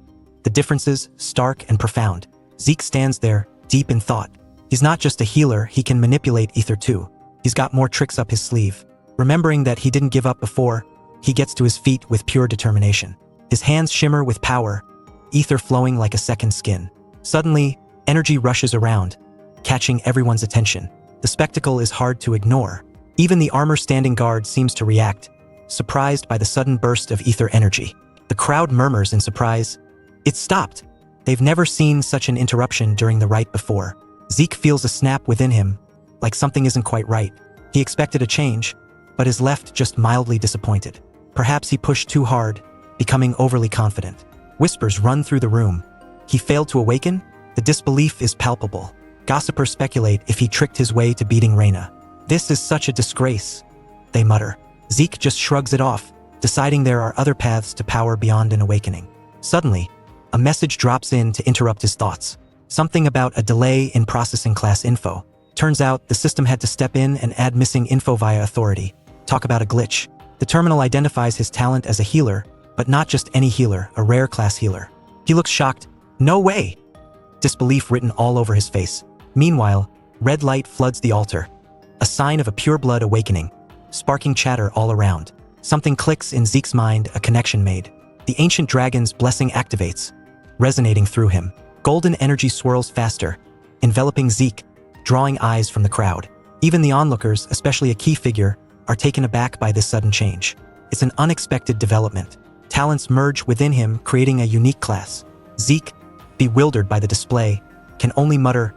The differences, stark and profound. Zeke stands there, deep in thought. He's not just a healer, he can manipulate ether too. He's got more tricks up his sleeve. Remembering that he didn't give up before, he gets to his feet with pure determination. His hands shimmer with power, ether flowing like a second skin. Suddenly, energy rushes around, catching everyone's attention. The spectacle is hard to ignore. Even the armor-standing guard seems to react, surprised by the sudden burst of ether energy. The crowd murmurs in surprise. It stopped. They've never seen such an interruption during the rite before. Zeke feels a snap within him, like something isn't quite right. He expected a change, but is left just mildly disappointed. Perhaps he pushed too hard, becoming overly confident. Whispers run through the room. He failed to awaken? The disbelief is palpable. Gossipers speculate if he tricked his way to beating Reina. This is such a disgrace, they mutter. Zeke just shrugs it off, deciding there are other paths to power beyond an awakening. Suddenly, a message drops in to interrupt his thoughts. Something about a delay in processing class info. Turns out the system had to step in and add missing info via authority. Talk about a glitch. The terminal identifies his talent as a healer, but not just any healer, a rare class healer. He looks shocked. No way! Disbelief written all over his face. Meanwhile, red light floods the altar. A sign of a pure blood awakening, sparking chatter all around. Something clicks in Zeke's mind, a connection made. The ancient dragon's blessing activates, resonating through him. Golden energy swirls faster, enveloping Zeke, drawing eyes from the crowd. Even the onlookers, especially a key figure, are taken aback by this sudden change. It's an unexpected development. Talents merge within him, creating a unique class. Zeke, bewildered by the display, can only mutter,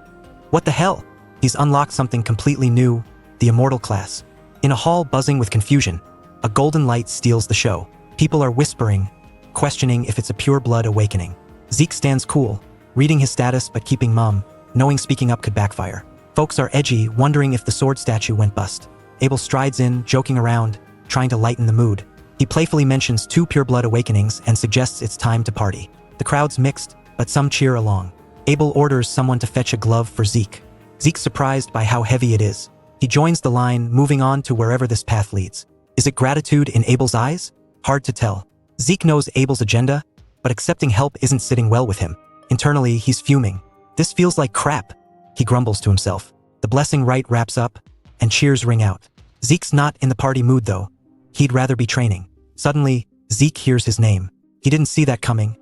"What the hell?" He's unlocked something completely new, the immortal class. In a hall buzzing with confusion, a golden light steals the show. People are whispering, questioning if it's a pure blood awakening. Zeke stands cool, reading his status but keeping mum, knowing speaking up could backfire. Folks are edgy, wondering if the sword statue went bust. Abel strides in, joking around, trying to lighten the mood. He playfully mentions 2 pure blood awakenings and suggests it's time to party. The crowd's mixed, but some cheer along. Abel orders someone to fetch a glove for Zeke. Zeke's surprised by how heavy it is. He joins the line, moving on to wherever this path leads. Is it gratitude in Abel's eyes? Hard to tell. Zeke knows Abel's agenda, but accepting help isn't sitting well with him. Internally, he's fuming. This feels like crap, he grumbles to himself. The blessing rite wraps up, and cheers ring out. Zeke's not in the party mood though. He'd rather be training. Suddenly, Zeke hears his name. He didn't see that coming,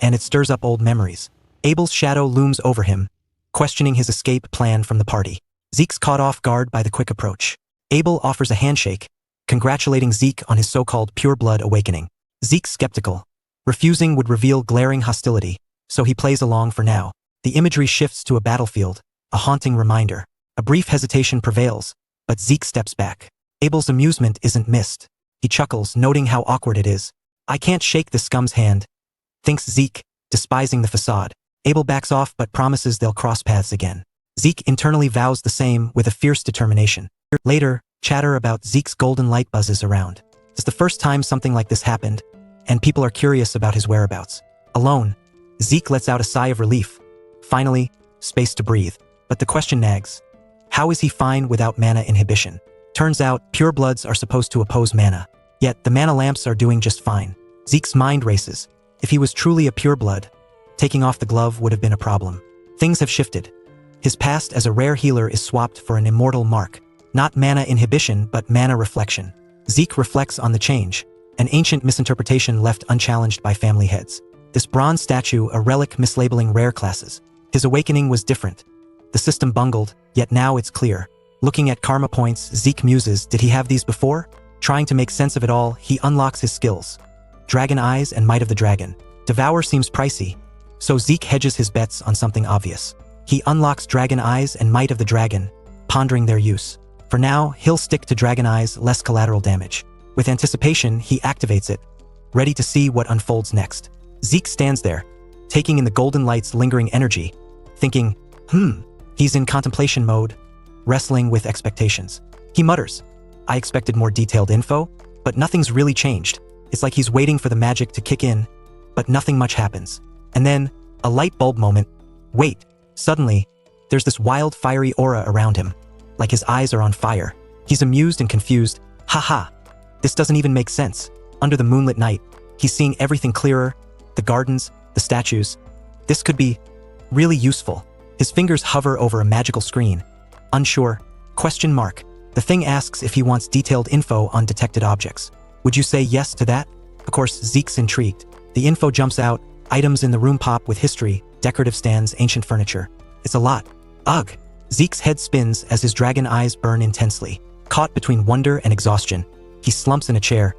and it stirs up old memories. Abel's shadow looms over him, questioning his escape plan from the party. Zeke's caught off guard by the quick approach. Abel offers a handshake, congratulating Zeke on his so-called pure blood awakening. Zeke's skeptical. Refusing would reveal glaring hostility, so he plays along for now. The imagery shifts to a battlefield, a haunting reminder. A brief hesitation prevails, but Zeke steps back. Abel's amusement isn't missed. He chuckles, noting how awkward it is. I can't shake the scum's hand, thinks Zeke, despising the facade. Abel backs off but promises they'll cross paths again. Zeke internally vows the same with a fierce determination. Later, chatter about Zeke's golden light buzzes around. It's the first time something like this happened, and people are curious about his whereabouts. Alone, Zeke lets out a sigh of relief. Finally, space to breathe. But the question nags. How is he fine without mana inhibition? Turns out, pure bloods are supposed to oppose mana. Yet, the mana lamps are doing just fine. Zeke's mind races. If he was truly a pure blood, taking off the glove would have been a problem. Things have shifted. His past as a rare healer is swapped for an immortal mark. Not mana inhibition, but mana reflection. Zeke reflects on the change, an ancient misinterpretation left unchallenged by family heads. This bronze statue, a relic mislabeling rare classes. His awakening was different. The system bungled, yet now it's clear. Looking at karma points, Zeke muses, did he have these before? Trying to make sense of it all, he unlocks his skills. Dragon Eyes and Might of the Dragon. Devour seems pricey, so Zeke hedges his bets on something obvious. He unlocks Dragon Eyes and Might of the Dragon, pondering their use. For now, he'll stick to Dragon Eyes, less collateral damage. With anticipation, he activates it, ready to see what unfolds next. Zeke stands there, taking in the golden light's lingering energy, thinking, he's in contemplation mode, wrestling with expectations. He mutters, I expected more detailed info, but nothing's really changed. It's like he's waiting for the magic to kick in, but nothing much happens. And then, a light bulb moment. Wait, suddenly, there's this wild fiery aura around him, like his eyes are on fire. He's amused and confused. Haha, this doesn't even make sense. Under the moonlit night, he's seeing everything clearer, the gardens, the statues. This could be really useful. His fingers hover over a magical screen. Unsure, question mark. The thing asks if he wants detailed info on detected objects. Would you say yes to that? Of course, Zeke's intrigued. The info jumps out, items in the room pop with history, decorative stands, ancient furniture. It's a lot. Ugh. Zeke's head spins as his dragon eyes burn intensely. Caught between wonder and exhaustion, he slumps in a chair.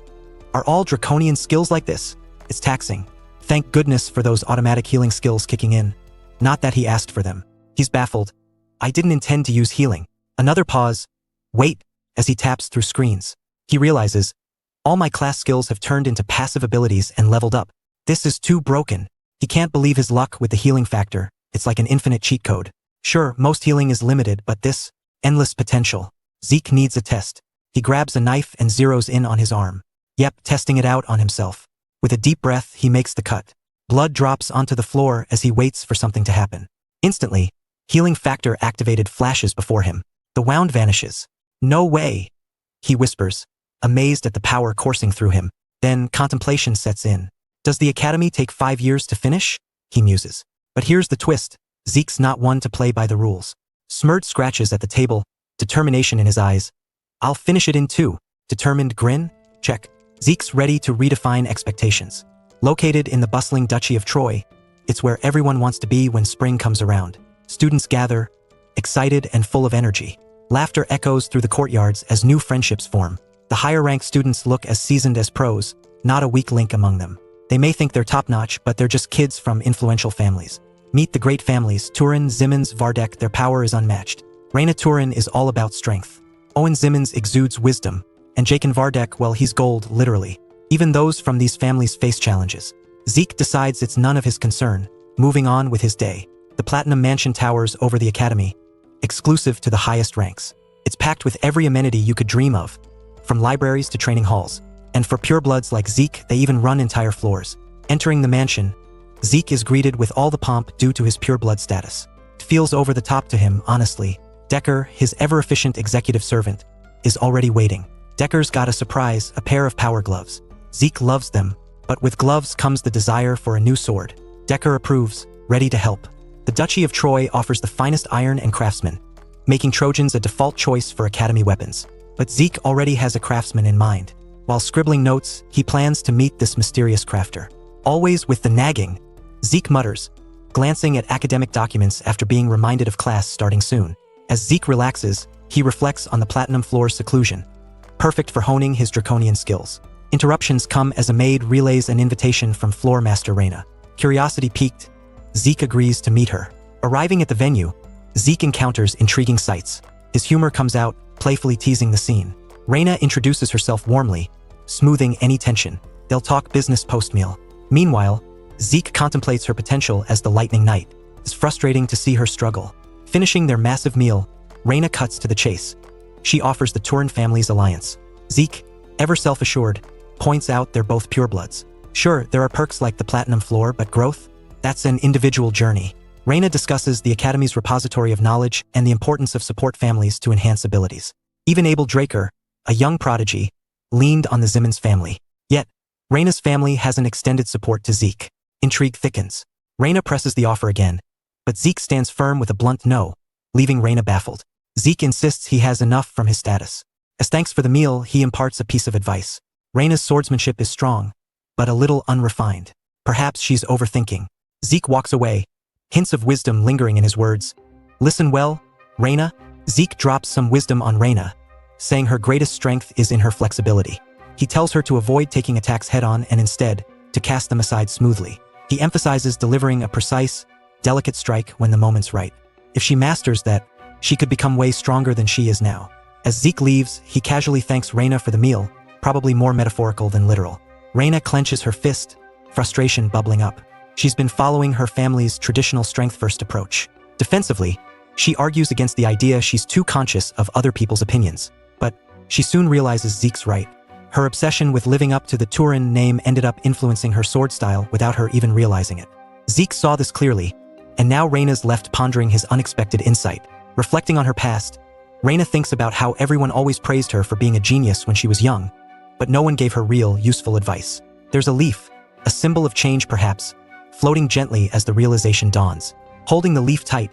Are all draconian skills like this? It's taxing. Thank goodness for those automatic healing skills kicking in. Not that he asked for them. He's baffled. I didn't intend to use healing. Another pause. Wait, as he taps through screens. He realizes, all my class skills have turned into passive abilities and leveled up. This is too broken. He can't believe his luck with the healing factor. It's like an infinite cheat code. Sure, most healing is limited, but this, endless potential. Zeke needs a test. He grabs a knife and zeroes in on his arm. Yep, testing it out on himself. With a deep breath, he makes the cut. Blood drops onto the floor as he waits for something to happen. Instantly, healing factor activated flashes before him. The wound vanishes. No way, he whispers, amazed at the power coursing through him. Then contemplation sets in. Does the academy take 5 years to finish? He muses. But here's the twist. Zeke's not one to play by the rules. Smurd scratches at the table, determination in his eyes. I'll finish it in 2. Determined grin? Check. Zeke's ready to redefine expectations. Located in the bustling Duchy of Troy, it's where everyone wants to be when spring comes around. Students gather, excited and full of energy. Laughter echoes through the courtyards as new friendships form. The higher-ranked students look as seasoned as pros, not a weak link among them. They may think they're top-notch, but they're just kids from influential families. Meet the great families, Turin, Zimmons, Vardek. Their power is unmatched. Raina Turin is all about strength. Owen Zimmons exudes wisdom. And Jakin Vardek, well, he's gold, literally. Even those from these families face challenges. Zeke decides it's none of his concern, moving on with his day. The Platinum Mansion towers over the academy, exclusive to the highest ranks. It's packed with every amenity you could dream of, from libraries to training halls. And for purebloods like Zeke, they even run entire floors. Entering the mansion, Zeke is greeted with all the pomp due to his pureblood status. It feels over the top to him, honestly. Decker, his ever-efficient executive servant, is already waiting. Decker's got a surprise, a pair of power gloves. Zeke loves them, but with gloves comes the desire for a new sword. Decker approves, ready to help. The Duchy of Troy offers the finest iron and craftsmen, making Trojans a default choice for academy weapons. But Zeke already has a craftsman in mind. While scribbling notes, he plans to meet this mysterious crafter. Always with the nagging, Zeke mutters, glancing at academic documents after being reminded of class starting soon. As Zeke relaxes, he reflects on the platinum floor's seclusion, perfect for honing his draconian skills. Interruptions come as a maid relays an invitation from floor master Raina. Curiosity piqued, Zeke agrees to meet her. Arriving at the venue, Zeke encounters intriguing sights. His humor comes out, playfully teasing the scene. Raina introduces herself warmly, smoothing any tension. They'll talk business post-meal. Meanwhile, Zeke contemplates her potential as the Lightning Knight. It's frustrating to see her struggle. Finishing their massive meal, Raina cuts to the chase. She offers the Turin family's alliance. Zeke, ever self-assured, points out they're both purebloods. Sure, there are perks like the platinum floor, but growth? That's an individual journey. Raina discusses the Academy's repository of knowledge and the importance of support families to enhance abilities. Even Abel Draker, a young prodigy, leaned on the Zimmons family. Yet, Raina's family has an extended support to Zeke. Intrigue thickens. Raina presses the offer again, but Zeke stands firm with a blunt no, leaving Raina baffled. Zeke insists he has enough from his status. As thanks for the meal, he imparts a piece of advice. Raina's swordsmanship is strong, but a little unrefined. Perhaps she's overthinking. Zeke walks away, hints of wisdom lingering in his words. Listen well, Raina. Zeke drops some wisdom on Raina, saying her greatest strength is in her flexibility. He tells her to avoid taking attacks head-on and instead, to cast them aside smoothly. He emphasizes delivering a precise, delicate strike when the moment's right. If she masters that, she could become way stronger than she is now. As Zeke leaves, he casually thanks Raina for the meal, probably more metaphorical than literal. Raina clenches her fist, frustration bubbling up. She's been following her family's traditional strength-first approach. Defensively, she argues against the idea she's too conscious of other people's opinions. But she soon realizes Zeke's right. Her obsession with living up to the Turin name ended up influencing her sword style without her even realizing it. Zeke saw this clearly, and now Raina's left pondering his unexpected insight. Reflecting on her past, Raina thinks about how everyone always praised her for being a genius when she was young, but no one gave her real, useful advice. There's a leaf, a symbol of change perhaps, floating gently as the realization dawns. Holding the leaf tight,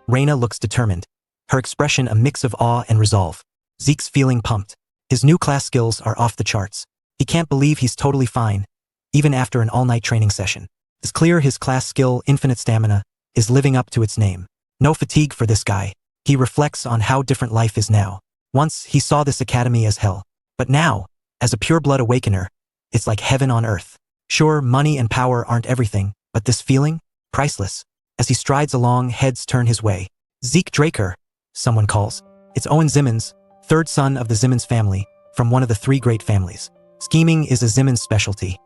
Raina looks determined, her expression a mix of awe and resolve. Zeke's feeling pumped. His new class skills are off the charts. He can't believe he's totally fine, even after an all-night training session. It's clear his class skill, Infinite Stamina, is living up to its name. No fatigue for this guy. He reflects on how different life is now. Once, he saw this academy as hell. But now, as a pure-blood awakener, it's like heaven on earth. Sure, money and power aren't everything, but this feeling? Priceless. As he strides along, heads turn his way. Zeke Draker, someone calls. It's Owen Zimmons, third son of the Zimmons family, from one of the three great families. Scheming is a Zimmons specialty.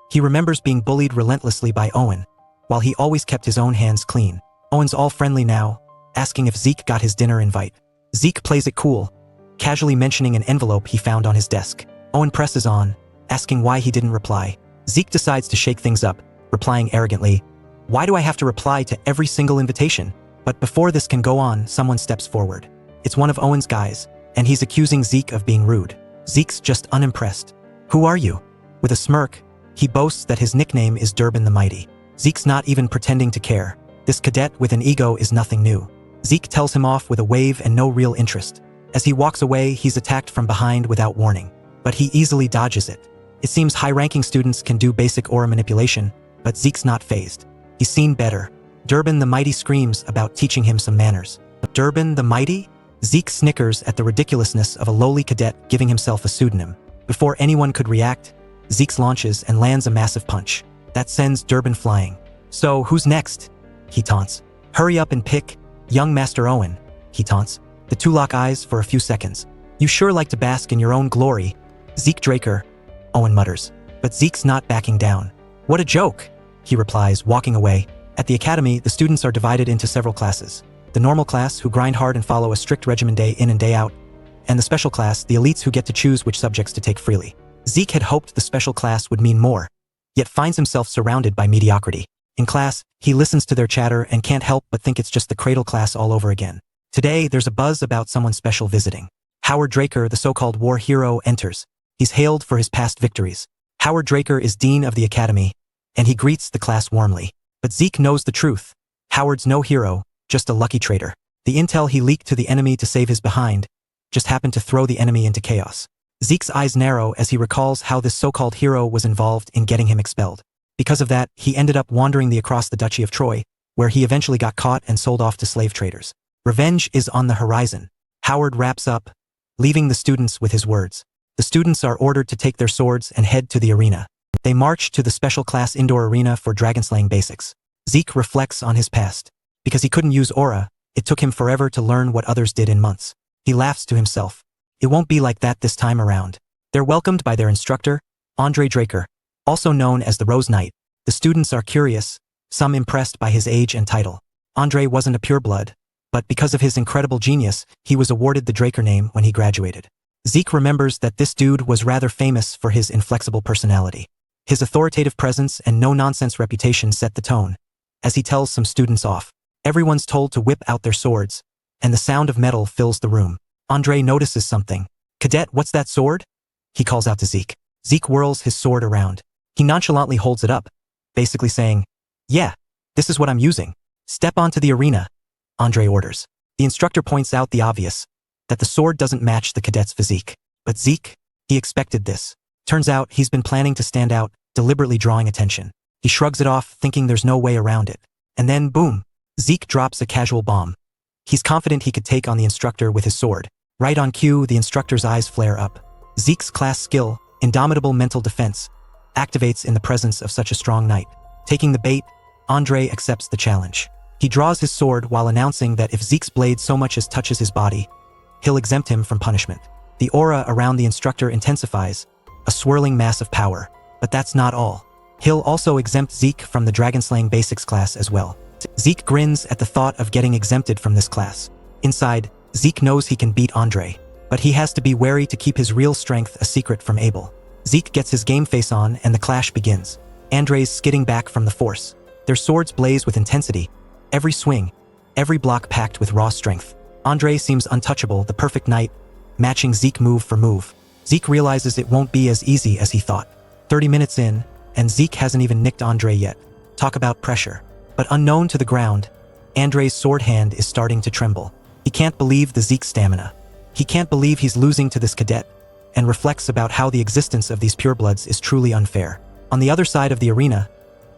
He remembers being bullied relentlessly by Owen, while he always kept his own hands clean. Owen's all friendly now, asking if Zeke got his dinner invite. Zeke plays it cool, casually mentioning an envelope he found on his desk. Owen presses on, asking why he didn't reply. Zeke decides to shake things up, replying arrogantly, "Why do I have to reply to every single invitation?" But before this can go on, someone steps forward. It's one of Owen's guys, and he's accusing Zeke of being rude. Zeke's just unimpressed. "Who are you?" With a smirk, he boasts that his nickname is Durbin the Mighty. Zeke's not even pretending to care. This cadet with an ego is nothing new. Zeke tells him off with a wave and no real interest. As he walks away, he's attacked from behind without warning, but he easily dodges it. It seems high-ranking students can do basic aura manipulation, but Zeke's not fazed. He's seen better. Durbin the Mighty screams about teaching him some manners. Durbin the Mighty? Zeke snickers at the ridiculousness of a lowly cadet giving himself a pseudonym. Before anyone could react, Zeke launches and lands a massive punch. That sends Durbin flying. "So, who's next?" he taunts. "Hurry up and pick, young Master Owen," he taunts. The two lock eyes for a few seconds. "You sure like to bask in your own glory, Zeke Draker," Owen mutters. But Zeke's not backing down. "What a joke," he replies, walking away. At the academy, the students are divided into several classes. The normal class, who grind hard and follow a strict regimen day in and day out, and the special class, the elites who get to choose which subjects to take freely. Zeke had hoped the special class would mean more, yet finds himself surrounded by mediocrity. In class, he listens to their chatter and can't help but think it's just the cradle class all over again. Today, there's a buzz about someone special visiting. Howard Draker, the so-called war hero, enters. He's hailed for his past victories. Howard Draker is dean of the academy, and he greets the class warmly. But Zeke knows the truth. Howard's no hero, just a lucky traitor. The intel he leaked to the enemy to save his behind just happened to throw the enemy into chaos. Zeke's eyes narrow as he recalls how this so-called hero was involved in getting him expelled. Because of that, he ended up wandering across the Duchy of Troy, where he eventually got caught and sold off to slave traders. Revenge is on the horizon. Howard wraps up, leaving the students with his words. The students are ordered to take their swords and head to the arena. They march to the special class indoor arena for dragon-slaying basics. Zeke reflects on his past. Because he couldn't use aura, it took him forever to learn what others did in months. He laughs to himself. It won't be like that this time around. They're welcomed by their instructor, Andre Draker, also known as the Rose Knight. The students are curious, some impressed by his age and title. Andre wasn't a pureblood, but because of his incredible genius, he was awarded the Draker name when he graduated. Zeke remembers that this dude was rather famous for his inflexible personality. His authoritative presence and no-nonsense reputation set the tone. As he tells some students off, everyone's told to whip out their swords, and the sound of metal fills the room. Andre notices something. "Cadet, what's that sword?" he calls out to Zeke. Zeke whirls his sword around. He nonchalantly holds it up, basically saying, "Yeah, this is what I'm using. Step onto the arena," Andre orders. The instructor points out the obvious, that the sword doesn't match the cadet's physique. But Zeke, he expected this. Turns out he's been planning to stand out, deliberately drawing attention. He shrugs it off, thinking there's no way around it. And then, boom, Zeke drops a casual bomb. He's confident he could take on the instructor with his sword. Right on cue, the instructor's eyes flare up. Zeke's class skill, indomitable mental defense, activates in the presence of such a strong knight. Taking the bait, Andre accepts the challenge. He draws his sword while announcing that if Zeke's blade so much as touches his body, he'll exempt him from punishment. The aura around the instructor intensifies, a swirling mass of power. But that's not all. He'll also exempt Zeke from the Dragon-Slaying Basics class as well. Zeke grins at the thought of getting exempted from this class. Inside, Zeke knows he can beat Andre, but he has to be wary to keep his real strength a secret from Abel. Zeke gets his game face on and the clash begins. Andre's skidding back from the force. Their swords blaze with intensity. Every swing, every block packed with raw strength. Andre seems untouchable, the perfect knight, matching Zeke move for move. Zeke realizes it won't be as easy as he thought. 30 minutes in, and Zeke hasn't even nicked Andre yet. Talk about pressure. But unknown to the ground, Andre's sword hand is starting to tremble. He can't believe the Zeke stamina. He can't believe he's losing to this cadet, and reflects about how the existence of these purebloods is truly unfair. On the other side of the arena,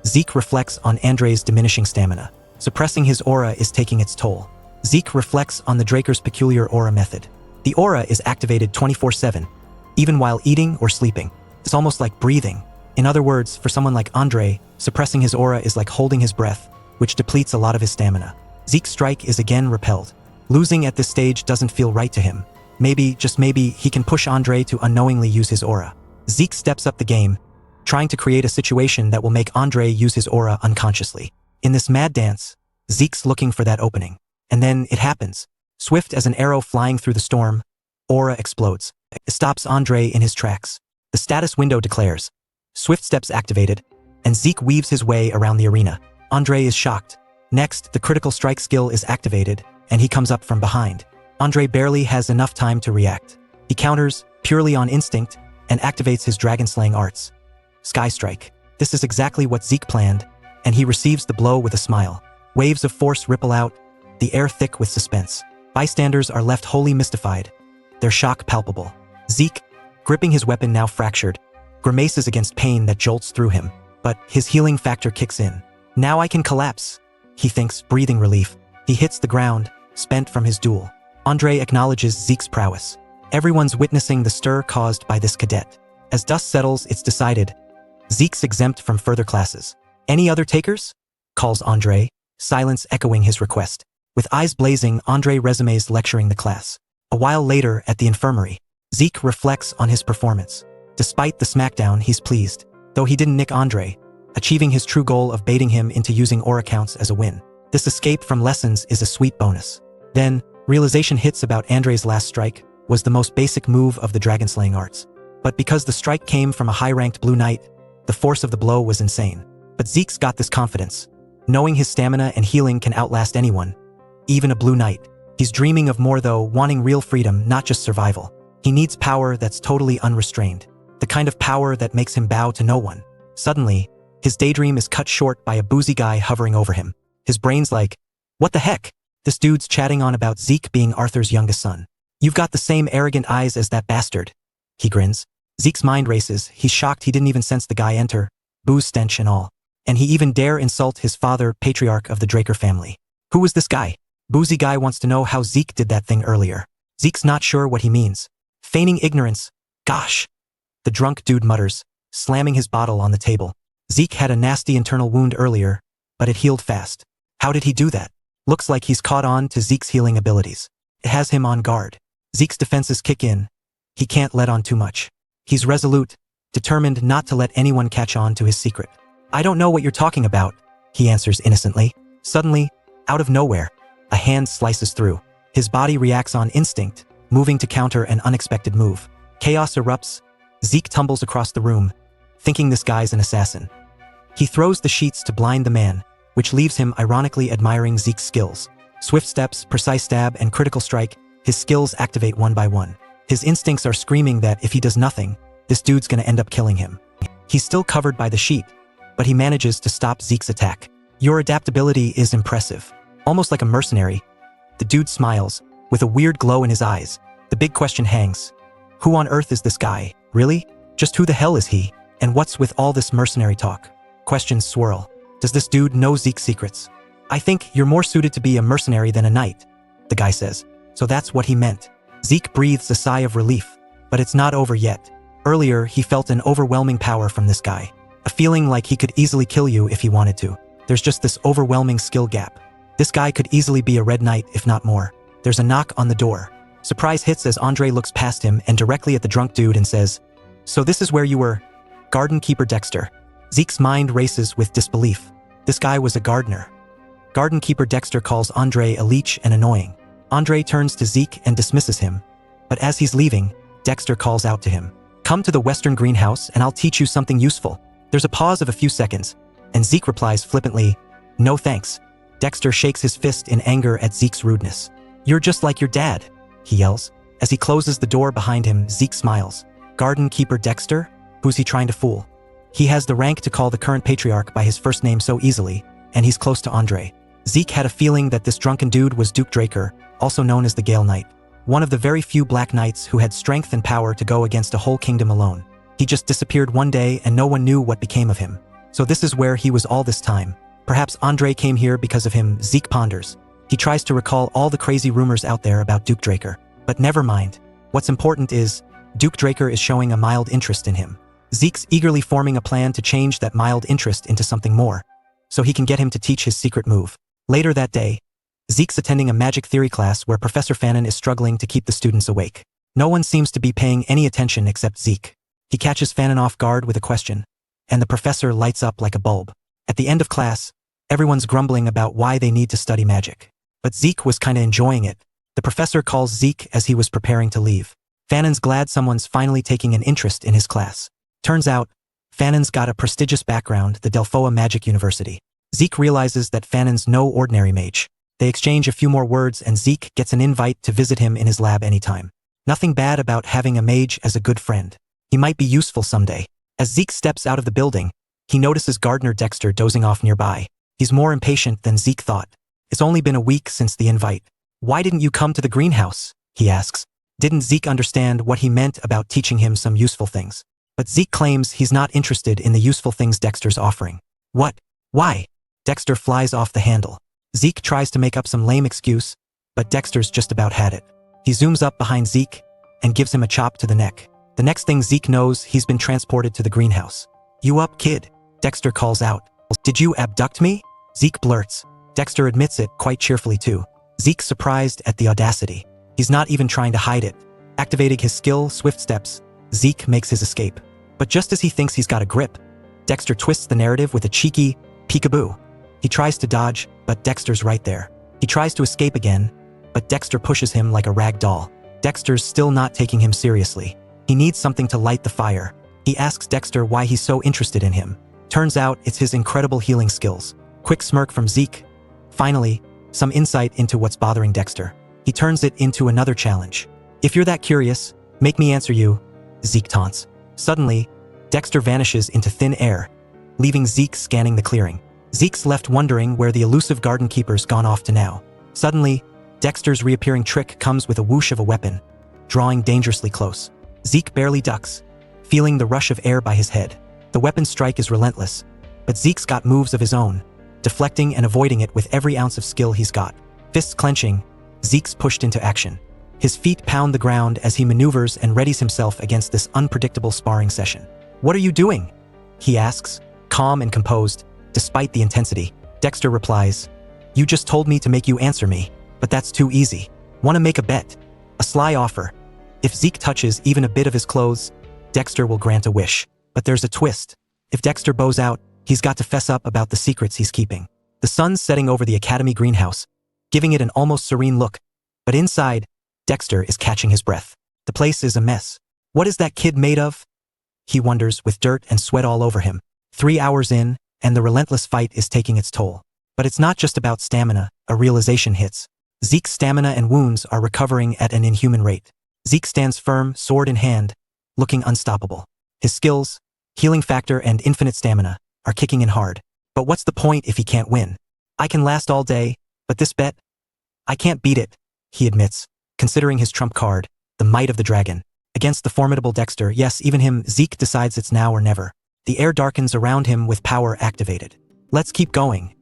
Zeke reflects on Andre's diminishing stamina. Suppressing his aura is taking its toll. Zeke reflects on the Draker's peculiar aura method. The aura is activated 24/7, even while eating or sleeping. It's almost like breathing. In other words, for someone like Andre, suppressing his aura is like holding his breath, which depletes a lot of his stamina. Zeke's strike is again repelled. Losing at this stage doesn't feel right to him. Maybe, just maybe, he can push Andre to unknowingly use his aura. Zeke steps up the game, trying to create a situation that will make Andre use his aura unconsciously. In this mad dance, Zeke's looking for that opening. And then it happens. Swift as an arrow flying through the storm, aura explodes. It stops Andre in his tracks. The status window declares, Swift steps activated, and Zeke weaves his way around the arena. Andre is shocked. Next, the critical strike skill is activated, and he comes up from behind. Andre barely has enough time to react. He counters, purely on instinct, and activates his dragon-slaying arts. Sky Strike. This is exactly what Zeke planned, and he receives the blow with a smile. Waves of force ripple out, the air thick with suspense. Bystanders are left wholly mystified, their shock palpable. Zeke, gripping his weapon now fractured, grimaces against pain that jolts through him, but his healing factor kicks in. Now I can collapse, he thinks, breathing relief. He hits the ground, spent from his duel. Andre acknowledges Zeke's prowess. Everyone's witnessing the stir caused by this cadet. As dust settles, it's decided, Zeke's exempt from further classes. Any other takers? Calls Andre, silence echoing his request. With eyes blazing, Andre resumes lecturing the class. A while later, at the infirmary, Zeke reflects on his performance. Despite the smackdown, he's pleased, though he didn't nick Andre, achieving his true goal of baiting him into using aura counts as a win. This escape from lessons is a sweet bonus. Then, realization hits about Andre's last strike was the most basic move of the dragon-slaying arts. But because the strike came from a high-ranked blue knight, the force of the blow was insane. But Zeke's got this confidence, knowing his stamina and healing can outlast anyone, even a blue knight. He's dreaming of more though, wanting real freedom, not just survival. He needs power that's totally unrestrained, the kind of power that makes him bow to no one. Suddenly, his daydream is cut short by a boozy guy hovering over him. His brain's like, what the heck? This dude's chatting on about Zeke being Arthur's youngest son. You've got the same arrogant eyes as that bastard. He grins. Zeke's mind races. He's shocked he didn't even sense the guy enter, booze stench and all. And he even dare insult his father, patriarch of the Draker family. Who was this guy? Boozy guy wants to know how Zeke did that thing earlier. Zeke's not sure what he means. Feigning ignorance. Gosh. The drunk dude mutters, slamming his bottle on the table. Zeke had a nasty internal wound earlier, but it healed fast. How did he do that? Looks like he's caught on to Zeke's healing abilities. It has him on guard. Zeke's defenses kick in. He can't let on too much. He's resolute, determined not to let anyone catch on to his secret. I don't know what you're talking about, he answers innocently. Suddenly, out of nowhere, a hand slices through. His body reacts on instinct, moving to counter an unexpected move. Chaos erupts. Zeke tumbles across the room, thinking this guy's an assassin. He throws the sheets to blind the man, which leaves him ironically admiring Zeke's skills. Swift steps, precise stab, and critical strike, his skills activate one by one. His instincts are screaming that if he does nothing, this dude's gonna end up killing him. He's still covered by the sheet, but he manages to stop Zeke's attack. Your adaptability is impressive. Almost like a mercenary. The dude smiles, with a weird glow in his eyes. The big question hangs. Who on earth is this guy? Really? Just who the hell is he? And what's with all this mercenary talk? Questions swirl. Does this dude know Zeke's secrets? I think you're more suited to be a mercenary than a knight, the guy says. So that's what he meant. Zeke breathes a sigh of relief, but it's not over yet. Earlier, he felt an overwhelming power from this guy. A feeling like he could easily kill you if he wanted to. There's just this overwhelming skill gap. This guy could easily be a red knight, if not more. There's a knock on the door. Surprise hits as Andre looks past him and directly at the drunk dude and says, "So this is where you were, Garden Keeper Dexter." Zeke's mind races with disbelief. This guy was a gardener. Garden Keeper Dexter calls Andre a leech and annoying. Andre turns to Zeke and dismisses him. But as he's leaving, Dexter calls out to him, "Come to the western greenhouse and I'll teach you something useful." There's a pause of a few seconds, and Zeke replies flippantly, "No thanks." Dexter shakes his fist in anger at Zeke's rudeness. "You're just like your dad," he yells. As he closes the door behind him, Zeke smiles. Garden Keeper Dexter? Who's he trying to fool? He has the rank to call the current patriarch by his first name so easily, and he's close to Andre. Zeke had a feeling that this drunken dude was Duke Draker, also known as the Gale Knight. One of the very few black knights who had strength and power to go against a whole kingdom alone. He just disappeared one day and no one knew what became of him. So this is where he was all this time. Perhaps Andre came here because of him, Zeke ponders. He tries to recall all the crazy rumors out there about Duke Draker. But never mind. What's important is, Duke Draker is showing a mild interest in him. Zeke's eagerly forming a plan to change that mild interest into something more, so he can get him to teach his secret move. Later that day, Zeke's attending a magic theory class where Professor Fanon is struggling to keep the students awake. No one seems to be paying any attention except Zeke. He catches Fanon off guard with a question, and the professor lights up like a bulb. At the end of class, everyone's grumbling about why they need to study magic. But Zeke was kinda enjoying it. The professor calls Zeke as he was preparing to leave. Fanon's glad someone's finally taking an interest in his class. Turns out, Fanon's got a prestigious background, the Delphoa Magic University. Zeke realizes that Fanon's no ordinary mage. They exchange a few more words and Zeke gets an invite to visit him in his lab anytime. Nothing bad about having a mage as a good friend. He might be useful someday. As Zeke steps out of the building, he notices Gardener Dexter dozing off nearby. He's more impatient than Zeke thought. It's only been a week since the invite. Why didn't you come to the greenhouse? He asks. Didn't Zeke understand what he meant about teaching him some useful things? But Zeke claims he's not interested in the useful things Dexter's offering. What? Why? Dexter flies off the handle. Zeke tries to make up some lame excuse, but Dexter's just about had it. He zooms up behind Zeke and gives him a chop to the neck. The next thing Zeke knows, he's been transported to the greenhouse. You up, kid? Dexter calls out. Did you abduct me? Zeke blurts. Dexter admits it quite cheerfully too. Zeke's surprised at the audacity. He's not even trying to hide it. Activating his skill, Swift Steps, Zeke makes his escape. But just as he thinks he's got a grip, Dexter twists the narrative with a cheeky peekaboo. He tries to dodge, but Dexter's right there. He tries to escape again, but Dexter pushes him like a rag doll. Dexter's still not taking him seriously. He needs something to light the fire. He asks Dexter why he's so interested in him. Turns out it's his incredible healing skills. Quick smirk from Zeke. Finally, some insight into what's bothering Dexter. He turns it into another challenge. If you're that curious, make me answer you, Zeke taunts. Suddenly, Dexter vanishes into thin air, leaving Zeke scanning the clearing. Zeke's left wondering where the elusive garden keeper's gone off to now. Suddenly, Dexter's reappearing trick comes with a whoosh of a weapon, drawing dangerously close. Zeke barely ducks, feeling the rush of air by his head. The weapon's strike is relentless, but Zeke's got moves of his own, deflecting and avoiding it with every ounce of skill he's got. Fists clenching, Zeke's pushed into action. His feet pound the ground as he maneuvers and readies himself against this unpredictable sparring session. What are you doing? He asks, calm and composed, despite the intensity. Dexter replies, you just told me to make you answer me, but that's too easy. Want to make a bet? A sly offer. If Zeke touches even a bit of his clothes, Dexter will grant a wish. But there's a twist. If Dexter bows out, he's got to fess up about the secrets he's keeping. The sun's setting over the academy greenhouse, giving it an almost serene look. But inside, Dexter is catching his breath. The place is a mess. What is that kid made of? He wonders, with dirt and sweat all over him. 3 hours in, and the relentless fight is taking its toll. But it's not just about stamina, a realization hits. Zeke's stamina and wounds are recovering at an inhuman rate. Zeke stands firm, sword in hand, looking unstoppable. His skills, healing factor and infinite stamina, are kicking in hard. But what's the point if he can't win? I can last all day, but this bet? I can't beat it, he admits, considering his trump card, the might of the dragon. Against the formidable Dexter, yes, even him, Zeke decides it's now or never. The air darkens around him with power activated. Let's keep going,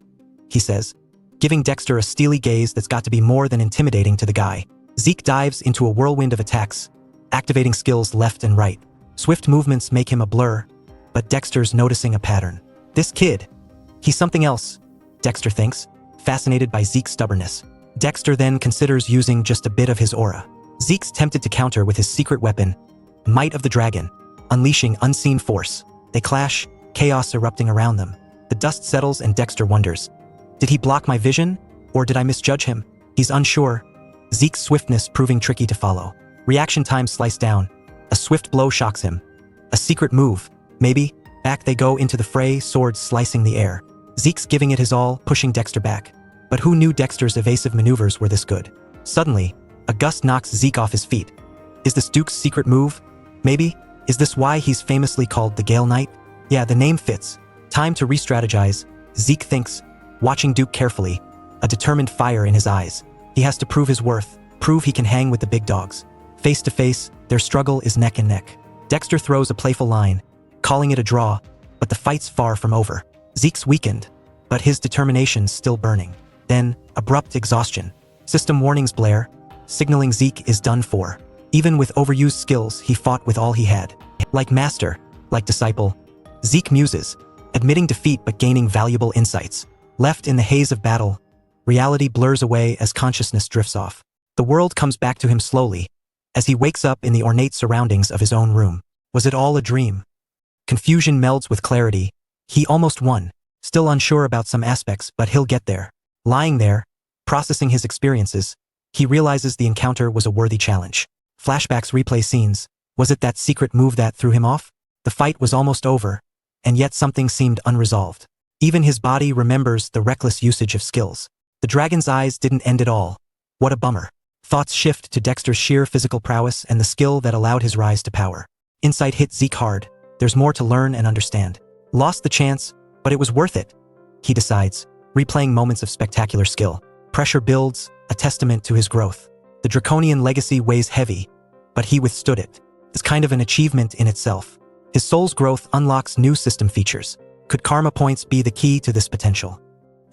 he says, giving Dexter a steely gaze that's got to be more than intimidating to the guy. Zeke dives into a whirlwind of attacks, activating skills left and right. Swift movements make him a blur, but Dexter's noticing a pattern. This kid, he's something else, Dexter thinks, fascinated by Zeke's stubbornness. Dexter then considers using just a bit of his aura. Zeke's tempted to counter with his secret weapon, Might of the Dragon, unleashing unseen force. They clash, chaos erupting around them. The dust settles and Dexter wonders, did he block my vision, or did I misjudge him? He's unsure, Zeke's swiftness proving tricky to follow. Reaction time sliced down. A swift blow shocks him. A secret move, maybe? Back they go into the fray, swords slicing the air. Zeke's giving it his all, pushing Dexter back. But who knew Dexter's evasive maneuvers were this good? Suddenly, a gust knocks Zeke off his feet. Is this Duke's secret move? Maybe? Is this why he's famously called the Gale Knight? Yeah, the name fits. Time to re-strategize, Zeke thinks, watching Duke carefully, a determined fire in his eyes. He has to prove his worth, prove he can hang with the big dogs. Face to face, their struggle is neck and neck. Dexter throws a playful line, calling it a draw, but the fight's far from over. Zeke's weakened, but his determination's still burning. Then, abrupt exhaustion. System warnings blare, signaling Zeke is done for. Even with overused skills, he fought with all he had. Like master, Like Disciple, Zeke muses, admitting defeat but gaining valuable insights. Left in the haze of battle, reality blurs away as consciousness drifts off. The world comes back to him slowly, as he wakes up in the ornate surroundings of his own room. Was it all a dream? Confusion melds with clarity. He almost won, still unsure about some aspects, but he'll get there. Lying there, processing his experiences, he realizes the encounter was a worthy challenge. Flashbacks replay scenes. Was it that secret move that threw him off? The fight was almost over, and yet something seemed unresolved. Even his body remembers the reckless usage of skills. The dragon's eyes didn't end at all. What a bummer. Thoughts shift to Dexter's sheer physical prowess and the skill that allowed his rise to power. Insight hit Zeke hard. There's more to learn and understand. Lost the chance, but it was worth it, he decides, replaying moments of spectacular skill. Pressure builds, a testament to his growth. The draconian legacy weighs heavy, but he withstood it. It's kind of an achievement in itself. His soul's growth unlocks new system features. Could karma points be the key to this potential?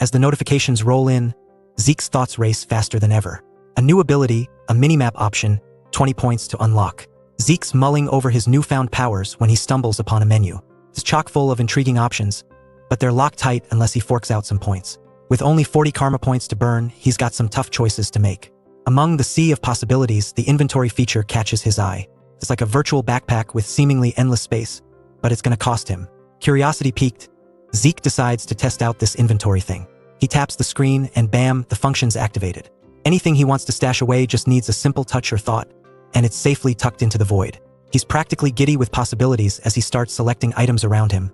As the notifications roll in, Zeke's thoughts race faster than ever. A new ability, a minimap option, 20 points to unlock. Zeke's mulling over his newfound powers when he stumbles upon a menu. It's chock full of intriguing options, but they're locked tight unless he forks out some points. With only 40 karma points to burn, he's got some tough choices to make. Among the sea of possibilities, the inventory feature catches his eye. It's like a virtual backpack with seemingly endless space, but it's gonna cost him. Curiosity piqued, Zeke decides to test out this inventory thing. He taps the screen and bam, the function's activated. Anything he wants to stash away just needs a simple touch or thought, and it's safely tucked into the void. He's practically giddy with possibilities as he starts selecting items around him,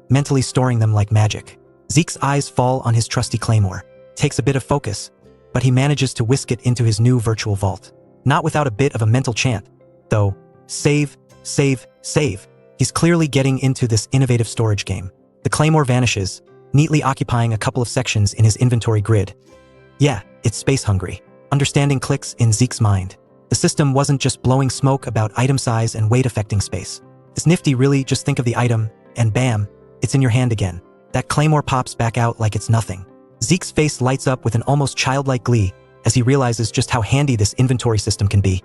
mentally storing them like magic. Zeke's eyes fall on his trusty claymore. Takes a bit of focus, but he manages to whisk it into his new virtual vault. Not without a bit of a mental chant, though. Save, save, save. He's clearly getting into this innovative storage game. The claymore vanishes, neatly occupying a couple of sections in his inventory grid. Yeah, it's space hungry. Understanding clicks in Zeke's mind. The system wasn't just blowing smoke about item size and weight affecting space. It's nifty, really. Just think of the item, and bam, it's in your hand again. That claymore pops back out like it's nothing. Zeke's face lights up with an almost childlike glee as he realizes just how handy this inventory system can be.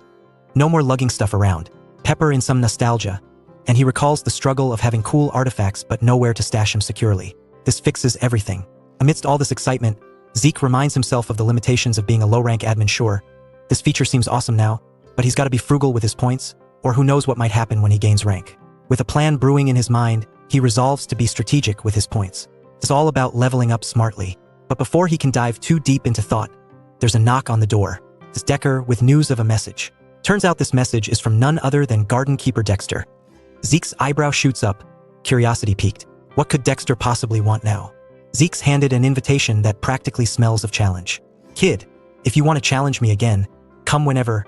No more lugging stuff around. Pepper in some nostalgia, and he recalls the struggle of having cool artifacts but nowhere to stash them securely. This fixes everything. Amidst all this excitement, Zeke reminds himself of the limitations of being a low-rank admin. Sure, this feature seems awesome now, but he's got to be frugal with his points, or who knows what might happen when he gains rank. With a plan brewing in his mind, he resolves to be strategic with his points. It's all about leveling up smartly. But before he can dive too deep into thought, there's a knock on the door. It's Decker with news of a message. Turns out this message is from none other than Garden Keeper Dexter. Zeke's eyebrow shoots up, curiosity piqued. What could Dexter possibly want now? Zeke's handed an invitation that practically smells of challenge. Kid, if you want to challenge me again, come whenever,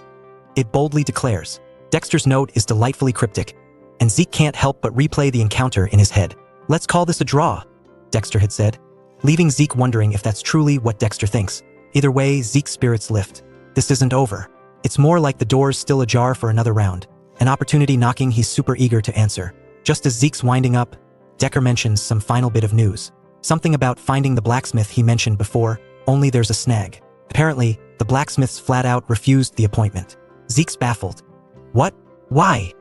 it boldly declares. Dexter's note is delightfully cryptic, and Zeke can't help but replay the encounter in his head. Let's call this a draw, Dexter had said, leaving Zeke wondering if that's truly what Dexter thinks. Either way, Zeke's spirits lift. This isn't over. It's more like the door's still ajar for another round. An opportunity knocking he's super eager to answer. Just as Zeke's winding up, Decker mentions some final bit of news. Something about finding the blacksmith he mentioned before, only there's a snag. Apparently, the blacksmith's flat out refused the appointment. Zeke's baffled. What? Why?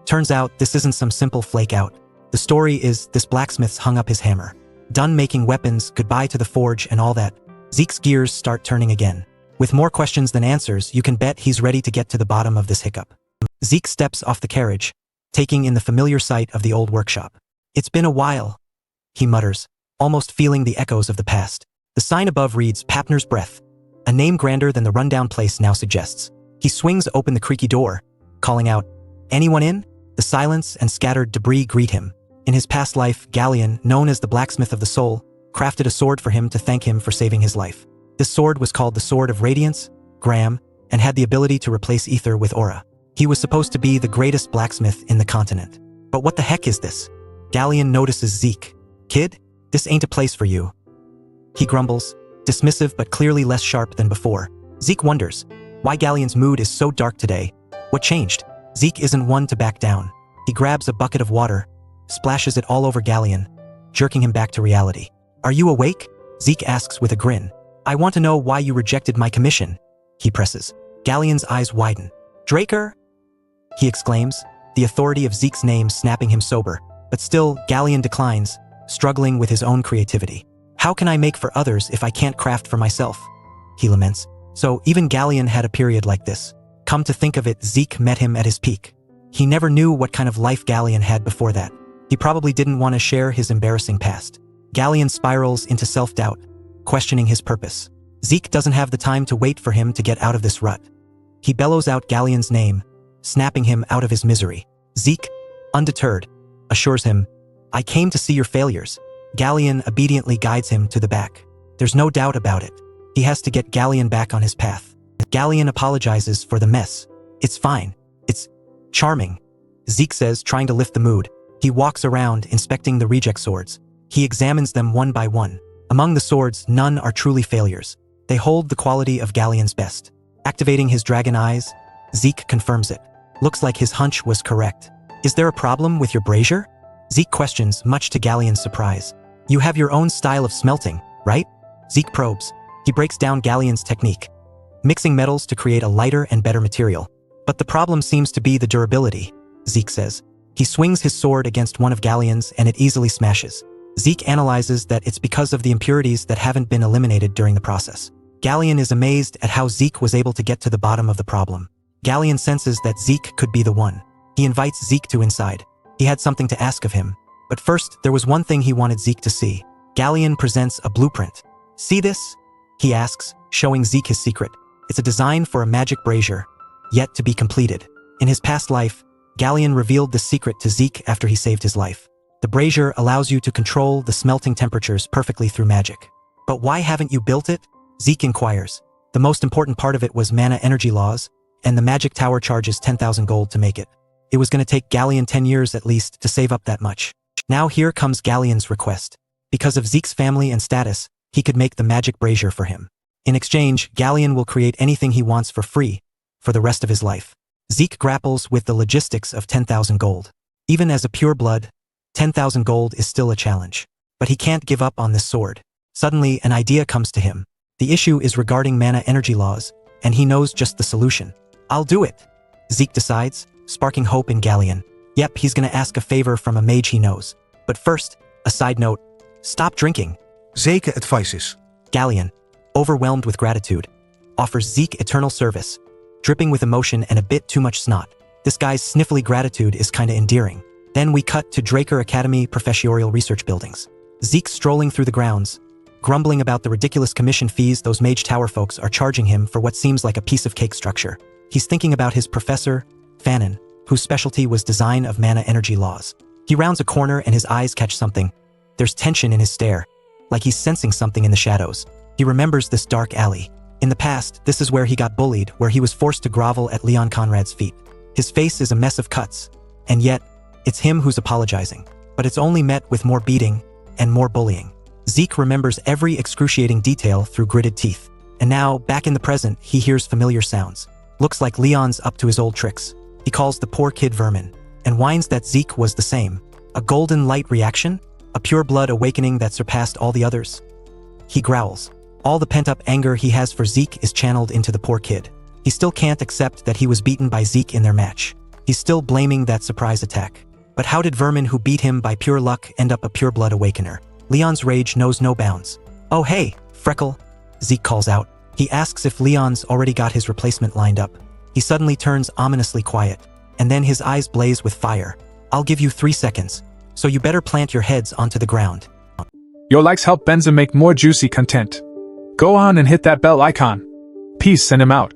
Turns out this isn't some simple flake out. The story is this blacksmith's hung up his hammer. Done making weapons, goodbye to the forge and all that. Zeke's gears start turning again. With more questions than answers, you can bet he's ready to get to the bottom of this hiccup. Zeke steps off the carriage, taking in the familiar sight of the old workshop. It's been a while, he mutters, almost feeling the echoes of the past. The sign above reads Papner's Breath, a name grander than the rundown place now suggests. He swings open the creaky door, calling out, "Anyone in?" The silence and scattered debris greet him. In his past life, Galleon, known as the Blacksmith of the Soul, crafted a sword for him to thank him for saving his life. This sword was called the Sword of Radiance, Graham, and had the ability to replace ether with aura. He was supposed to be the greatest blacksmith in the continent. But what the heck is this? Galleon notices Zeke. Kid, this ain't a place for you, he grumbles, dismissive but clearly less sharp than before. Zeke wonders why Galleon's mood is so dark today. What changed? Zeke isn't one to back down. He grabs a bucket of water, splashes it all over Galleon, jerking him back to reality. Are you awake? Zeke asks with a grin. I want to know why you rejected my commission, he presses. Galleon's eyes widen. Draker? He exclaims, the authority of Zeke's name snapping him sober. But still, Galleon declines, struggling with his own creativity. How can I make for others if I can't craft for myself? He laments. So even Galleon had a period like this. Come to think of it, Zeke met him at his peak. He never knew what kind of life Galleon had before that. He probably didn't want to share his embarrassing past. Galleon spirals into self-doubt, questioning his purpose. Zeke doesn't have the time to wait for him to get out of this rut. He bellows out Galleon's name, snapping him out of his misery. Zeke, undeterred, assures him, I came to see your failures. Galleon obediently guides him to the back. There's no doubt about it. He has to get Galleon back on his path. Galleon apologizes for the mess. It's fine. It's charming, Zeke says, trying to lift the mood. He walks around, inspecting the reject swords. He examines them one by one. Among the swords, none are truly failures. They hold the quality of Galleon's best. Activating his dragon eyes, Zeke confirms it. Looks like his hunch was correct. Is there a problem with your brazier? Zeke questions, much to Galleon's surprise. You have your own style of smelting, right? Zeke probes. He breaks down Galleon's technique, mixing metals to create a lighter and better material. But the problem seems to be the durability, Zeke says. He swings his sword against one of Galleon's and it easily smashes. Zeke analyzes that it's because of the impurities that haven't been eliminated during the process. Galleon is amazed at how Zeke was able to get to the bottom of the problem. Galleon senses that Zeke could be the one. He invites Zeke to inside. He had something to ask of him. But first, there was one thing he wanted Zeke to see. Galleon presents a blueprint. See this? He asks, showing Zeke his secret. It's a design for a magic brazier, yet to be completed. In his past life, Galleon revealed the secret to Zeke after he saved his life. The brazier allows you to control the smelting temperatures perfectly through magic. But why haven't you built it? Zeke inquires. The most important part of it was mana energy laws, and the magic tower charges 10,000 gold to make it. It was going to take Galleon 10 years at least to save up that much. Now here comes Galleon's request. Because of Zeke's family and status, he could make the magic brazier for him. In exchange, Galleon will create anything he wants for free, for the rest of his life. Zeke grapples with the logistics of 10,000 gold. Even as a pure blood, 10,000 gold is still a challenge. But he can't give up on this sword. Suddenly, an idea comes to him. The issue is regarding mana energy laws, and he knows just the solution. I'll do it, Zeke decides, sparking hope in Galleon. Yep, he's gonna ask a favor from a mage he knows. But first, a side note, stop drinking. Zeker advices. Galleon, overwhelmed with gratitude, offers Zeke eternal service, dripping with emotion and a bit too much snot. This guy's sniffly gratitude is kinda endearing. Then we cut to Draker Academy professorial research buildings. Zeke strolling through the grounds, grumbling about the ridiculous commission fees those Mage Tower folks are charging him for what seems like a piece of cake structure. He's thinking about his professor, Fanon, whose specialty was design of mana energy laws. He rounds a corner and his eyes catch something. There's tension in his stare, like he's sensing something in the shadows. He remembers this dark alley. In the past, this is where he got bullied, where he was forced to grovel at Leon Conrad's feet. His face is a mess of cuts, and yet, it's him who's apologizing. But it's only met with more beating and more bullying. Zeke remembers every excruciating detail through gritted teeth. And now, back in the present, he hears familiar sounds. Looks like Leon's up to his old tricks. He calls the poor kid vermin, and whines that Zeke was the same. A golden light reaction? A pure blood awakening that surpassed all the others? He growls. All the pent-up anger he has for Zeke is channeled into the poor kid. He still can't accept that he was beaten by Zeke in their match. He's still blaming that surprise attack. But how did vermin who beat him by pure luck end up a pure blood awakener? Leon's rage knows no bounds. Oh hey, Freckle, Zeke calls out. He asks if Leon's already got his replacement lined up. He suddenly turns ominously quiet, and then his eyes blaze with fire. I'll give you 3 seconds, so you better plant your heads onto the ground. Your likes help Benza make more juicy content. Go on and hit that bell icon. Peace, send him out.